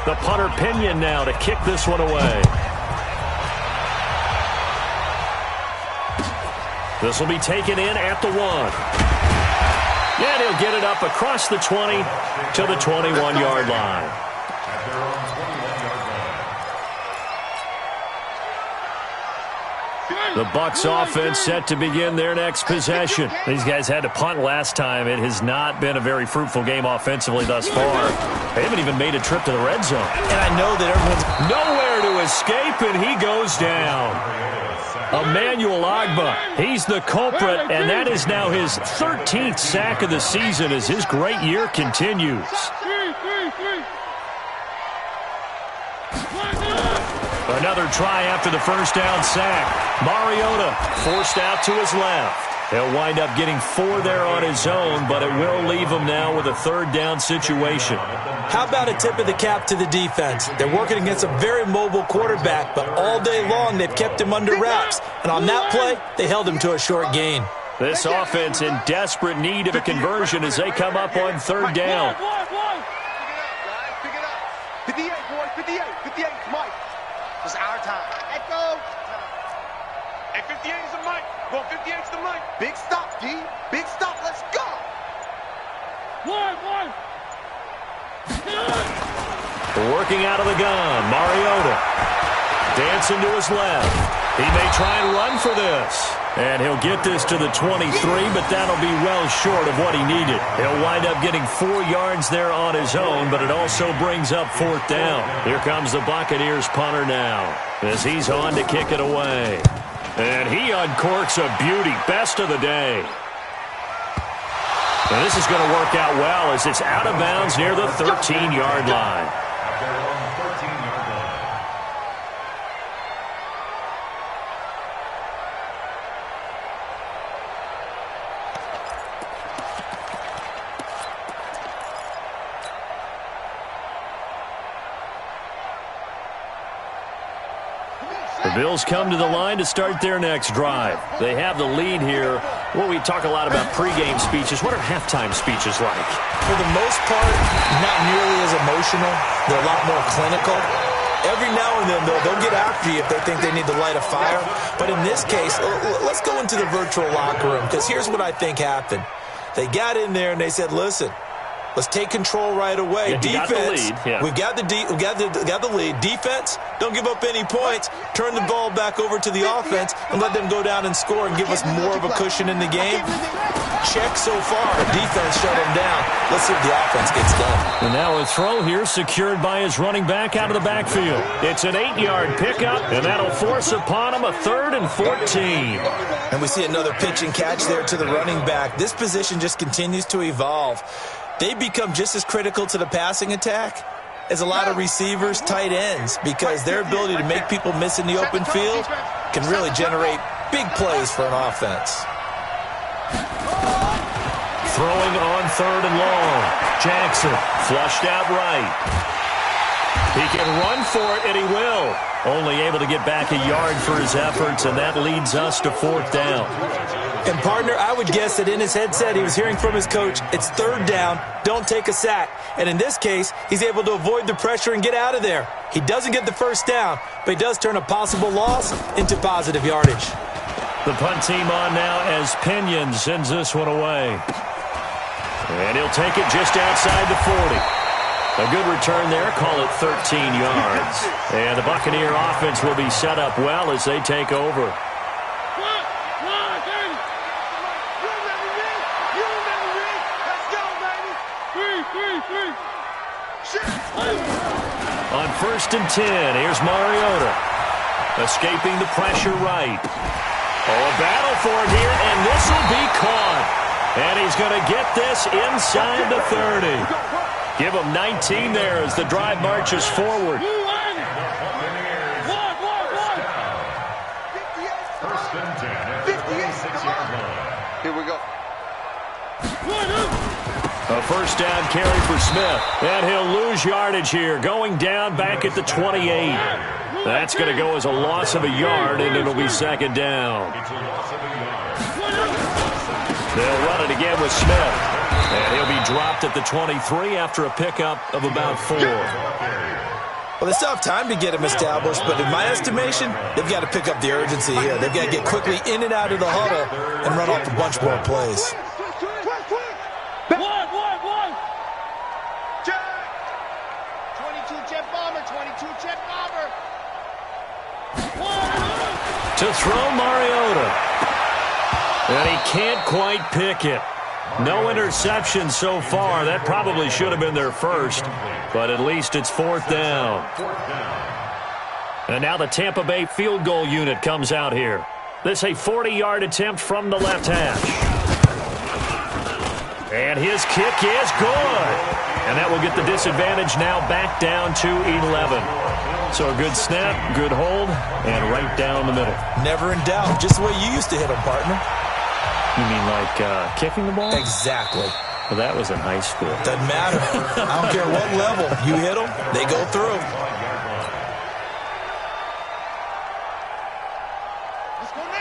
the punter Pinion now to kick this one away. This will be taken in at the 1. And he'll get it up across the 20 to the 21-yard line. The Bucs offense set to begin their next possession. These guys had to punt last time. It has not been a very fruitful game offensively thus far. They haven't even made a trip to the red zone. And I know that everyone's nowhere to escape, and he goes down. Emmanuel Ogbah, he's the culprit, and that is now his 13th sack of the season as his great year continues. Another try after the first down sack. Mariota forced out to his left. He'll wind up getting 4 there on his own, but it will leave him now with a 3rd down situation. How about a tip of the cap to the defense? They're working against a very mobile quarterback, but all day long they've kept him under wraps. And on that play, they held him to a short gain. This offense in desperate need of a conversion as they come up on 3rd down. Pick it up. 58, boys. 58. 58, Mike. It's our time. Echo. Hey, 58 is the mic. Well, 58's the mic. Big stop, D. Big stop. Let's go. One. Working out of the gun, Mariota. Dancing to his left. He may try and run for this. And he'll get this to the 23, but that'll be well short of what he needed. He'll wind up getting 4 yards there on his own, but it also brings up 4th down. Here comes the Buccaneers punter now as he's on to kick it away. And he uncorks a beauty. Best of the day. And this is going to work out well as it's out of bounds near the 13-yard line. The Bills come to the line to start their next drive. They have the lead here. Well, we talk a lot about pregame speeches. What are halftime speeches like? For the most part, not nearly as emotional. They're a lot more clinical. Every now and then, though, they'll get after you if they think they need to light a fire. But in this case, let's go into the virtual locker room, because here's what I think happened. They got in there and they said, listen, let's take control right away. Yeah, defense, got the lead. Yeah. we've got the lead. Defense, don't give up any points. Turn the ball back over to the offense and let them go down and score and give us more of a cushion in the game. Check so far. Defense shut them down. Let's see if the offense gets done. And now a throw here secured by his running back out of the backfield. It's an 8-yard pickup, and that'll force upon him a 3rd and 14. And we see another pitch and catch there to the running back. This position just continues to evolve. They become just as critical to the passing attack as a lot of receivers, tight ends, because their ability to make people miss in the open field can really generate big plays for an offense. Throwing on 3rd and long. Jackson flushed out right. He can run for it, and he will. Only able to get back a yard for his efforts, and that leads us to 4th down. And, partner, I would guess that in his headset he was hearing from his coach, it's 3rd down, don't take a sack. And in this case, he's able to avoid the pressure and get out of there. He doesn't get the 1st down, but he does turn a possible loss into positive yardage. The punt team on now as Pinion sends this one away. And he'll take it just outside the 40. A good return there, call it 13 yards. And the Buccaneer offense will be set up well as they take over. On 1st and 10, here's Mariota. Escaping the pressure right. Oh, a battle for it here, and this will be caught. And he's going to get this inside the 30. Give him 19 there as the drive marches forward. 1st and 10 at the 56-yard line. Here we go. A 1st down carry for Smith. And he'll lose yardage here, going down back at the 28. That's going to go as a loss of a yard, and it'll be 2nd down. They'll run it again with Smith. And he'll be dropped at the 23 after a pickup of about 4. Well, they still have time to get him established, but in my estimation, they've got to pick up the urgency here. They've got to get quickly in and out of the huddle and run off a bunch more plays. To throw Mariota. And he can't quite pick it. No interception so far. That probably should have been their first, but at least it's 4th down. And now the Tampa Bay field goal unit comes out here. This a 40-yard attempt from the left hash. And his kick is good. And that will get the disadvantage now back down to 11. So a good snap, good hold, and right down the middle. Never in doubt. Just the way you used to hit them, partner. You mean like kicking the ball? Exactly. Well, that was in high school. Doesn't matter. I don't care what level. You hit them, they go through.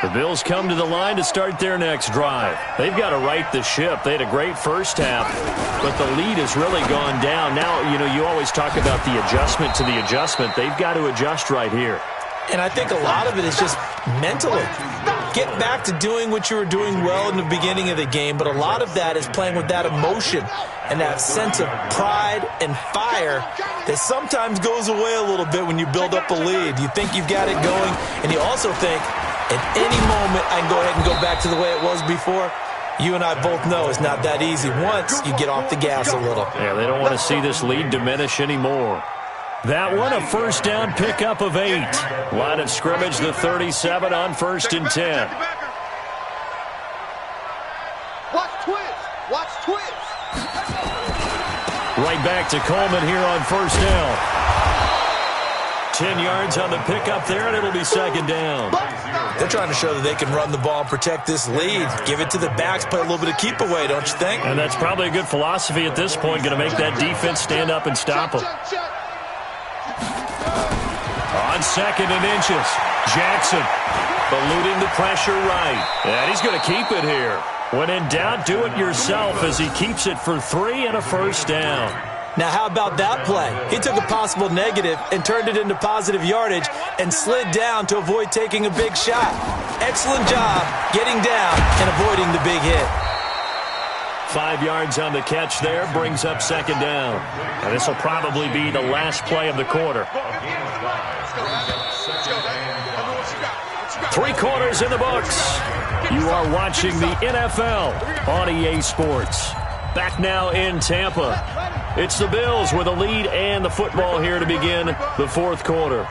The Bills come to the line to start their next drive. They've got to right the ship. They had a great first half, but the lead has really gone down. Now, you always talk about the adjustment to the adjustment. They've got to adjust right here. And I think a lot of it is just mentally. Get back to doing what you were doing well in the beginning of the game, but a lot of that is playing with that emotion and that sense of pride and fire that sometimes goes away a little bit when you build up a lead. You think you've got it going, and you also think, At any moment, I can go ahead and go back to the way it was before. You and I both know it's not that easy once you get off the gas a little. Yeah, they don't want to see this lead diminish anymore. That one, a first down pickup of 8. Line of scrimmage, the 37 on 1st and 10. Watch Twiz. Watch Twiz. Right back to Coleman here on 1st down. 10 yards on the pickup there, and it'll be 2nd down. They're trying to show that they can run the ball and protect this lead. Give it to the backs, play a little bit of keep away, don't you think? And that's probably a good philosophy at this point, going to make that defense stand up and stop them. On 2nd and inches, Jackson eluding the pressure right. And he's going to keep it here. When in doubt, do it yourself as he keeps it for 3 and a first down. Now, how about that play? He took a possible negative and turned it into positive yardage and slid down to avoid taking a big shot. Excellent job getting down and avoiding the big hit. 5 yards on the catch there, brings up 2nd down. And this will probably be the last play of the quarter. 3 quarters in the books. You are watching the NFL on EA Sports. Back now in Tampa. It's the Bills with a lead and the football here to begin the 4th quarter.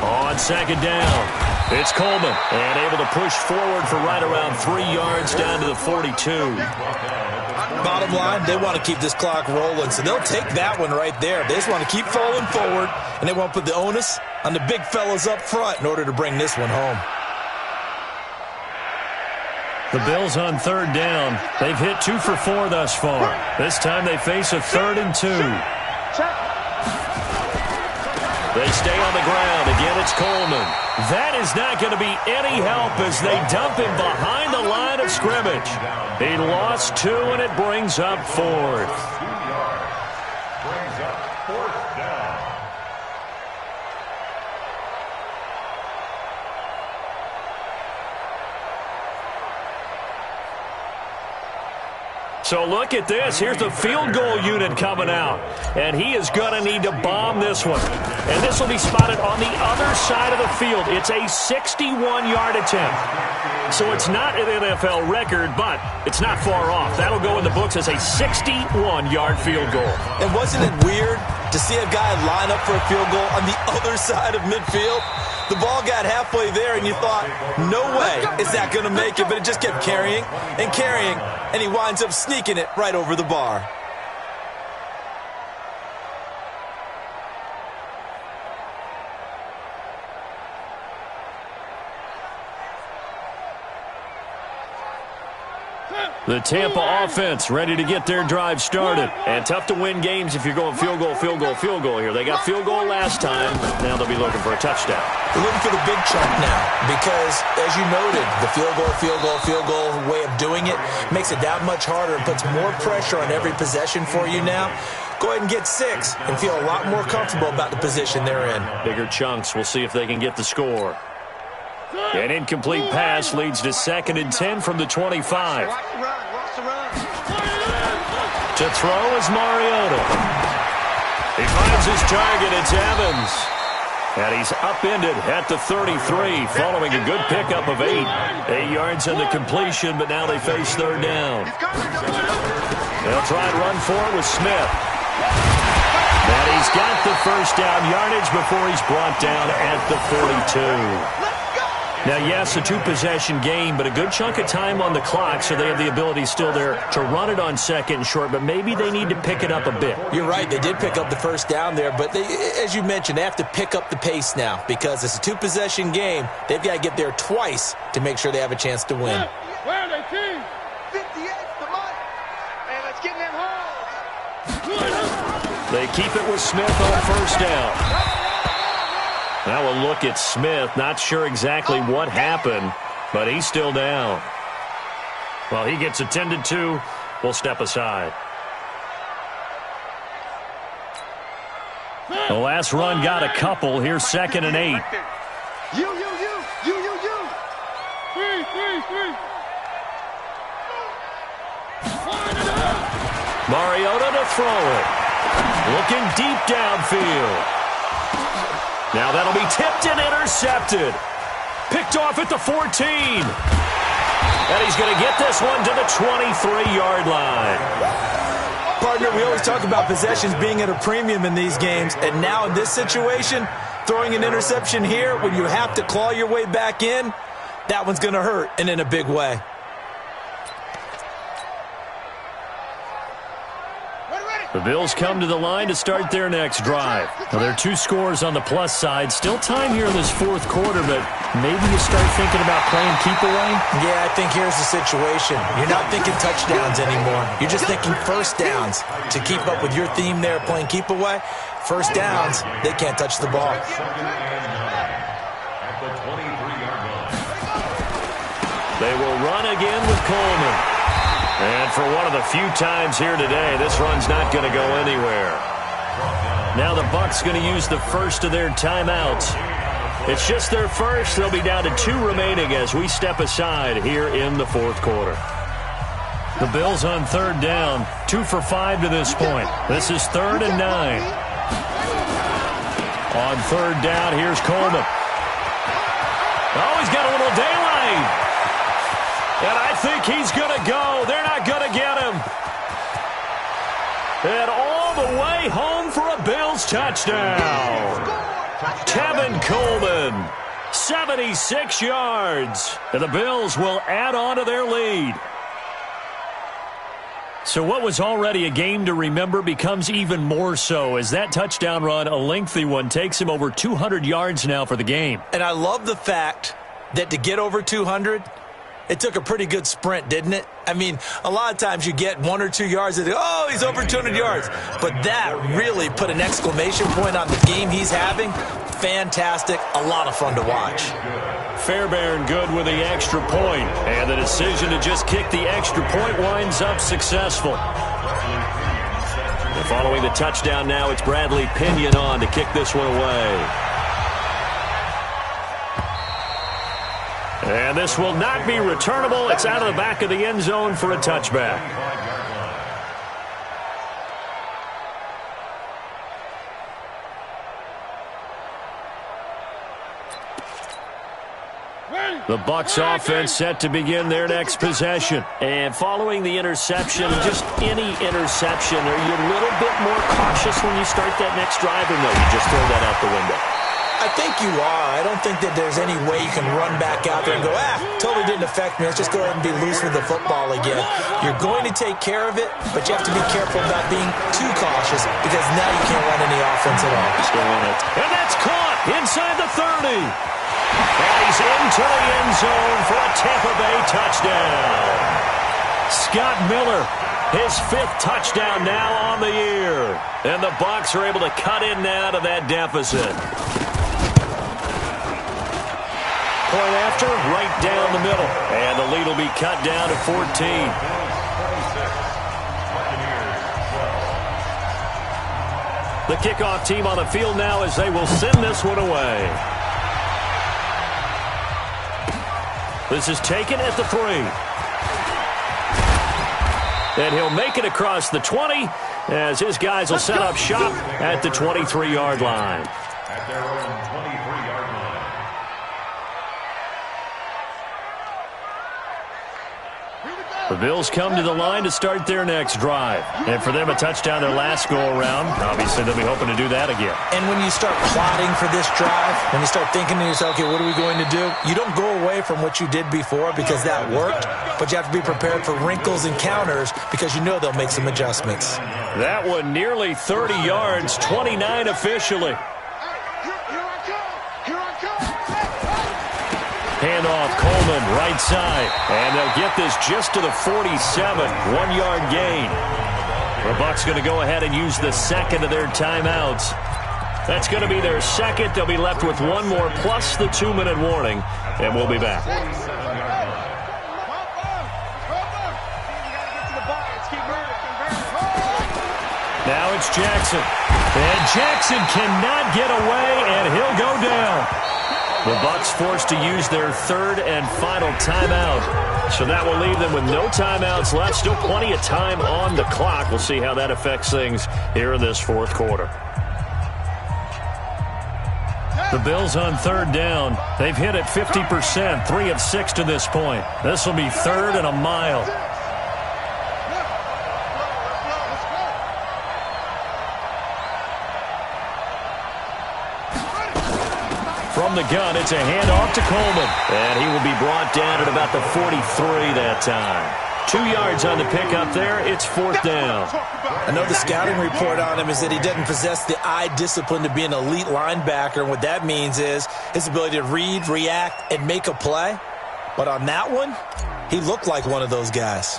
On 2nd down, it's Coleman, and able to push forward for right around 3 yards down to the 42. Bottom line, they want to keep this clock rolling, so they'll take that one right there. They just want to keep falling forward, and they want to put the onus on the big fellas up front in order to bring this one home. The Bills on 3rd down. They've hit 2 for 4 thus far. This time they face a 3rd and 2. They stay on the ground. Again, it's Coleman. That is not going to be any help as they dump him behind the line of scrimmage. He lost 2, and it brings up 4th. Brings up 4th down. So look at this. Here's the field goal unit coming out. And he is going to need to bomb this one. And this will be spotted on the other side of the field. It's a 61-yard attempt. So it's not an NFL record, but it's not far off. That'll go in the books as a 61-yard field goal. And wasn't it weird to see a guy line up for a field goal on the other side of midfield? The ball got halfway there, and you thought, no way is that going to make it, but it just kept carrying and carrying, and he winds up sneaking it right over the bar. The Tampa offense ready to get their drive started. And tough to win games if you're going field goal, field goal, field goal here. They got field goal last time. Now they'll be looking for a touchdown. They're looking for the big chunk now because, as you noted, the field goal way of doing it makes it that much harder and puts more pressure on every possession for you now. Go ahead and get 6 and feel a lot more comfortable about the position they're in. Bigger chunks. We'll see if they can get the score. An incomplete pass leads to 2nd and 10 from the 25. To throw is Mariota. He finds his target. It's Evans. And he's upended at the 33 following a good pickup of 8. 8 yards on the completion, but now they face 3rd down. They'll try and run for it with Smith. And he's got the first down yardage before he's brought down at the 42. Now, yes, a 2-possession game, but a good chunk of time on the clock, so they have the ability still there to run it on 2nd and short, but maybe they need to pick it up a bit. You're right. They did pick up the first down there, but they, as you mentioned, they have to pick up the pace now because it's a 2-possession game. They've got to get there twice to make sure they have a chance to win. Where are they, team? 58's the mark. And let's get in them holes. They keep it with Smith on first down. Now we'll look at Smith. Not sure exactly what happened, but he's still down. Well, he gets attended to. We'll step aside. The last run got a couple. Here's 2nd and 8. You. Three. Mariota to throw it. Looking deep downfield. Now that'll be tipped and intercepted. Picked off at the 14. And he's going to get this one to the 23-yard line. Partner, we always talk about possessions being at a premium in these games, and now in this situation, throwing an interception here when you have to claw your way back in, that one's going to hurt, and in a big way. The Bills come to the line to start their next drive. Now, there are 2 scores on the plus side. Still time here in this fourth quarter, but maybe you start thinking about playing keep away? Yeah, I think here's the situation. You're not thinking touchdowns anymore. You're just thinking first downs. To keep up with your theme there, playing keep away, first downs, they can't touch the ball. They will run again with Coleman. And for one of the few times here today, this run's not going to go anywhere. Now the Bucs going to use the first of their timeouts. It's just their first. They'll be down to 2 remaining as we step aside here in the fourth quarter. The Bills on third down, 2 for 5 to this point. This is 3rd and 9. On third down, here's Coleman. Oh, he's got a little daylight. And I think he's going to go. They're not going to get him. And all the way home for a Bills touchdown. Tevin Coleman, 76 yards. And the Bills will add on to their lead. So what was already a game to remember becomes even more so as that touchdown run, a lengthy one, takes him over 200 yards now for the game. And I love the fact that to get over 200, it took a pretty good sprint, didn't it? I mean, a lot of times you get 1 or 2 yards and oh, he's over 200 yards. But that really put an exclamation point on the game he's having. Fantastic. A lot of fun to watch. Fairbairn good with the extra point. And the decision to just kick the extra point winds up successful. And following the touchdown now, it's Bradley Pinion on to kick this one away. And this will not be returnable. It's out of the back of the end zone for a touchback. The Bucs offense set to begin their next possession. And following the interception, just any interception, are you a little bit more cautious when you start that next drive, or no, you just throw that out the window? I think you are. I don't think that there's any way you can run back out there and go, totally didn't affect me. Let's just go ahead and be loose with the football again. You're going to take care of it, but you have to be careful about being too cautious because now you can't run any offense at all. And that's caught inside the 30. And he's into the end zone for a Tampa Bay touchdown. Scott Miller, his 5th touchdown now on the year. And the Bucs are able to cut in now to that deficit. Point after, right down the middle. And the lead will be cut down to 14. The kickoff team on the field now as they will send this one away. This is taken at the 3. And he'll make it across the 20 as his guys will set up shop at the 23-yard line. At their own 23-yard line. The Bills come to the line to start their next drive. And for them, a touchdown their last go-around. Obviously, they'll be hoping to do that again. And when you start plotting for this drive, when you start thinking to yourself, okay, what are we going to do? You don't go away from what you did before because that worked, but you have to be prepared for wrinkles and counters because you know they'll make some adjustments. That one nearly 30 yards, 29 officially. Handoff, Coleman, right side. And they'll get this just to the 47, 1-yard gain. The Bucs going to go ahead and use the second of their timeouts. That's going to be their second. They'll be left with one more plus the 2-minute warning. And we'll be back. Now it's Jackson. And Jackson cannot get away, and he'll go down. The Bucs forced to use their 3rd and final timeout. So that will leave them with no timeouts left. Still plenty of time on the clock. We'll see how that affects things here in this fourth quarter. The Bills on third down. They've hit it 50%, 3 of 6 to this point. This will be third and a mile. From the gun, it's a handoff to Coleman. And he will be brought down at about the 43 that time. 2 yards on the pickup there. It's fourth down. I know the scouting report on him is that he doesn't possess the eye discipline to be an elite linebacker. And what that means is his ability to read, react, and make a play. But on that one, he looked like one of those guys.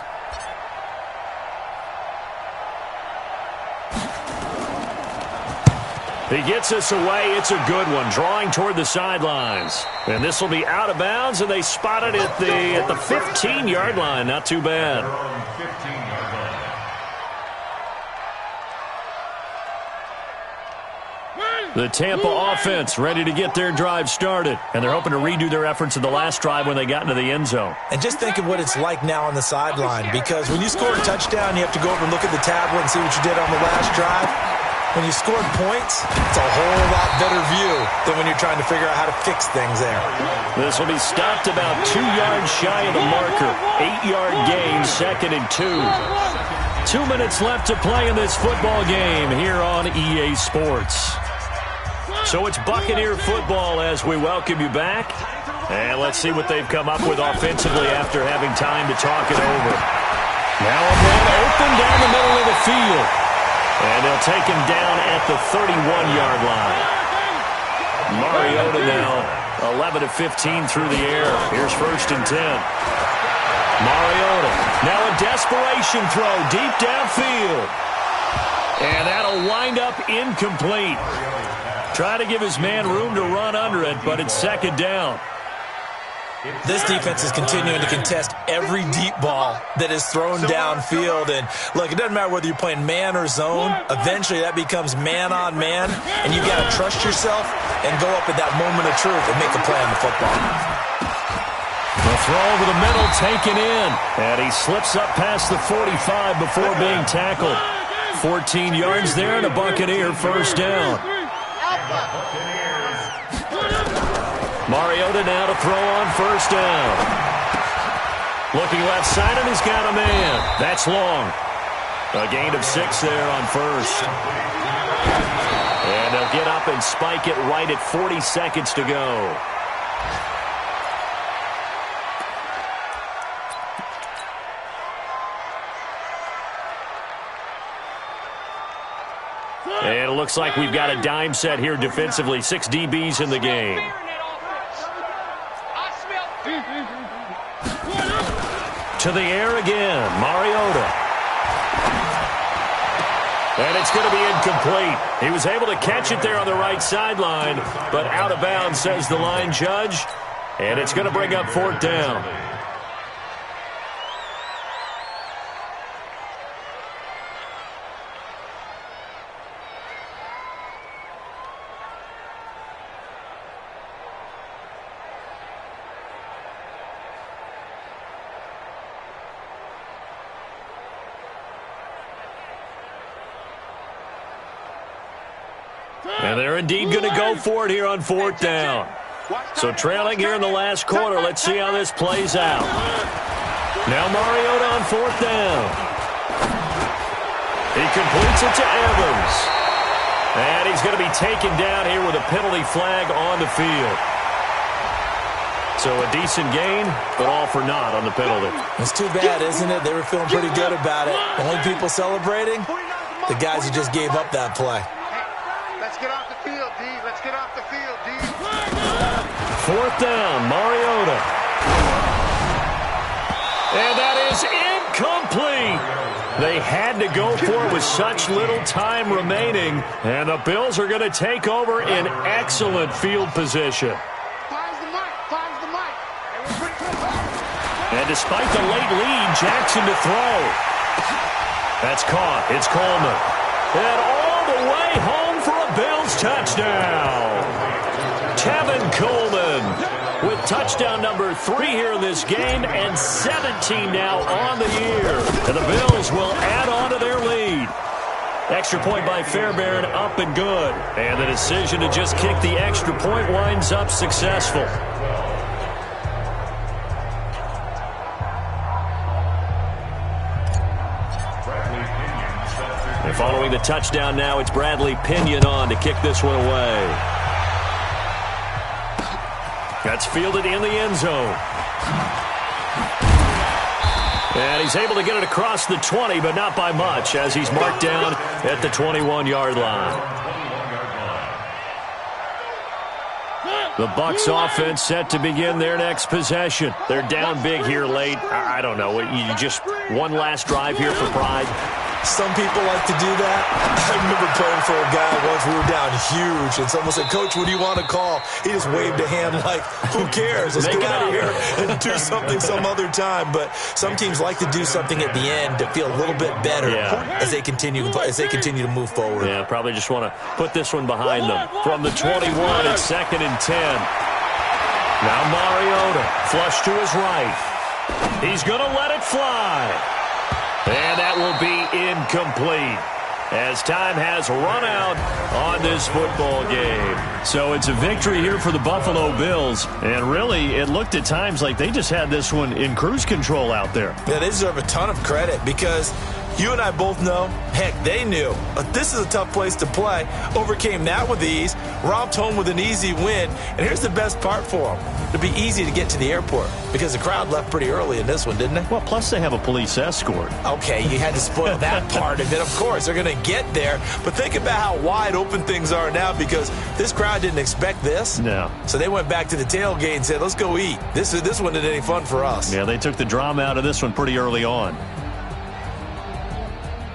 He gets us away. It's a good one, drawing toward the sidelines. And this will be out of bounds, and they spot it at the 15-yard line. Not too bad. The Tampa offense ready to get their drive started. And they're hoping to redo their efforts in the last drive when they got into the end zone. And just think of what it's like now on the sideline. Because when you score a touchdown, you have to go over and look at the tablet and see what you did on the last drive. When you scored points, it's a whole lot better view than when you're trying to figure out how to fix things there. This will be stopped about 2 yards shy of the marker. 8-yard gain, 2nd and 2. 2 minutes left to play in this football game here on EA Sports. So it's Buccaneer football as we welcome you back. And let's see what they've come up with offensively after having time to talk it over. Now a man open down the middle of the field. And they'll take him down at the 31-yard line. Mariota now 11 of 15 through the air. Here's 1st and 10. Mariota now a desperation throw deep downfield. And that'll wind up incomplete. Try to give his man room to run under it, but it's 2nd down. This defense is continuing to contest every deep ball that is thrown downfield. And, look, it doesn't matter whether you're playing man or zone. Eventually that becomes man-on-man, and you've got to trust yourself and go up at that moment of truth and make a play on the football. The throw over the middle taken in, and he slips up past the 45 before being tackled. 14 yards there and a Buccaneer 1st down. Mariota now to throw on 1st down. Looking left side, and he's got a man. That's long. A gain of 6 there on 1st. And they'll get up and spike it right at 40 seconds to go. And it looks like we've got a dime set here defensively. 6 DBs in the game. To the air again, Mariota. And it's going to be incomplete. He was able to catch it there on the right sideline, but out of bounds, says the line judge. And it's going to bring up 4th down. And they're indeed going to go for it here on 4th down. So trailing here in the last quarter. Let's see how this plays out. Now Mariota on 4th down. He completes it to Evans. And he's going to be taken down here with a penalty flag on the field. So a decent gain, but all for naught on the penalty. It's too bad, isn't it? They were feeling pretty good about it. Only people celebrating, the guys who just gave up that play. Let's get off the field, D. Let's get off the field, D. 4th down, Mariota. And that is incomplete. They had to go for it with such little time remaining. And the Bills are going to take over in excellent field position. And despite the late lead, Jackson to throw. That's caught. It's Coleman. And all the way home for a Bills touchdown. Tevin Coleman with touchdown number 3 here in this game and 17 now on the year. And the Bills will add on to their lead. Extra point by Fairbairn, up and good. And the decision to just kick the extra point winds up successful. And following the touchdown now, it's Bradley Pinion on to kick this one away. That's fielded in the end zone. And he's able to get it across the 20, but not by much, as he's marked down at the 21-yard line. The Bucs offense set to begin their next possession. They're down big here late. I don't know. You just one last drive here for pride. Some people like to do that. I remember playing for a guy once. We were down huge, and someone said, "Coach, what do you want to call?" He just waved a hand like, who cares? Let's get out of here and do something some other time. But some teams like to do something at the end to feel a little bit better as they continue to move forward. Yeah, probably just want to put this one behind them. From the 21, it's 2nd and 10. Now Mariota, flush to his right. He's going to let it fly. And that will be incomplete as time has run out on this football game. So it's a victory here for the Buffalo Bills. And really, it looked at times like they just had this one in cruise control out there. Yeah, they deserve a ton of credit because you and I both know, heck, they knew. But this is a tough place to play. Overcame that with ease, romped home with an easy win. And here's the best part for them. It'd be easy to get to the airport because the crowd left pretty early in this one, didn't they? Well, plus they have a police escort. Okay, you had to spoil that part. And then, of course, they're going to get there. But think about how wide open things are now because this crowd didn't expect this. No. So they went back to the tailgate and said, let's go eat. This one isn't any fun for us. Yeah, they took the drama out of this one pretty early on.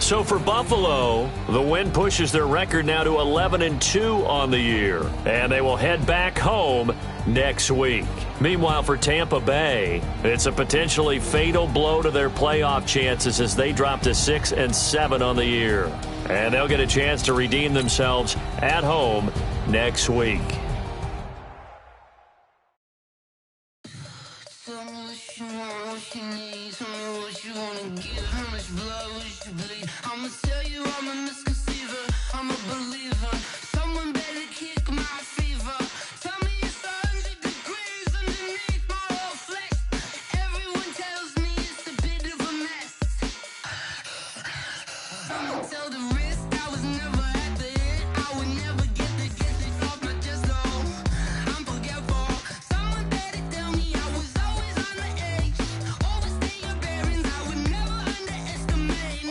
So for Buffalo, the win pushes their record now to 11-2 on the year. And they will head back home next week. Meanwhile, for Tampa Bay, it's a potentially fatal blow to their playoff chances as they drop to 6-7 on the year. And they'll get a chance to redeem themselves at home next week. I'ma tell you I'm a misconceiver, I'm a believer. Someone better kick my fever. Tell me it's 100 degrees underneath my whole flesh. Everyone tells me it's a bit of a mess. Someone tell the risk I was never at the end. I would never get it off my chest though. I'm forgetful. Someone better tell me I was always on the edge. Overstay your bearings, I would never underestimate.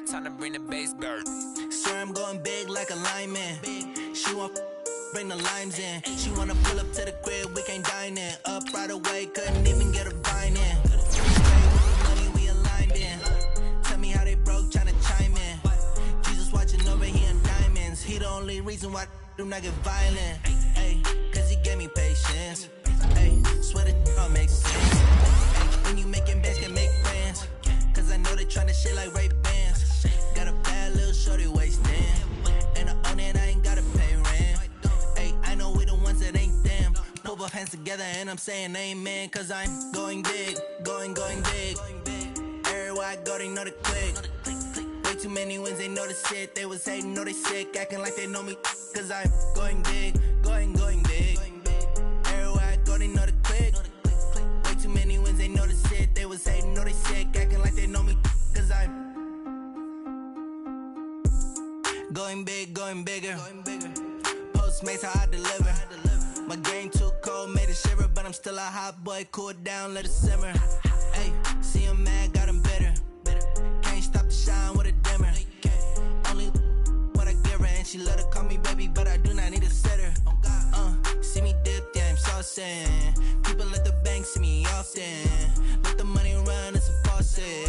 Time to bring the bass bird. Swear I'm going big like a lineman. She want bring the limes in. She wanna pull up to the crib, we can't dine in. Up right away, couldn't even get a vine in. Straight with the money, we aligned in. Tell me how they broke, tryna chime in. Jesus watching over here in diamonds. He the only reason why do not get violent. Ay, cause he gave me patience. Ay, swear that all makes sense. Ay, when you making bands, can make friends. Cause I know they tryna shit like Ray-Bans. Got a bad little shorty wasting. And I own it, I ain't gotta pay rent. Ay, I know we the ones that ain't them. Pull both hands together and I'm saying amen. Cause I'm going big, going big. Everywhere I go, they know the click. Way too many wins, they know the shit. They was hating, know they sick, acting like they know me. Cause I'm going big, going big. Everywhere I go, they know the click. Way too many wins, they know the shit. They was hating, know they sick, acting like they know me. Cause I'm going big, going bigger. Postmates, how I deliver. My game too cold, made it shiver. But I'm still a hot boy, cool it down, let it simmer. Hey, see him mad, got him bitter. Can't stop the shine with a dimmer. Only what I give her, and she let her call me baby, but I do not need a sitter. See me dip, yeah, I'm saucing. People at the bank see me often. Let the money run, it's a faucet.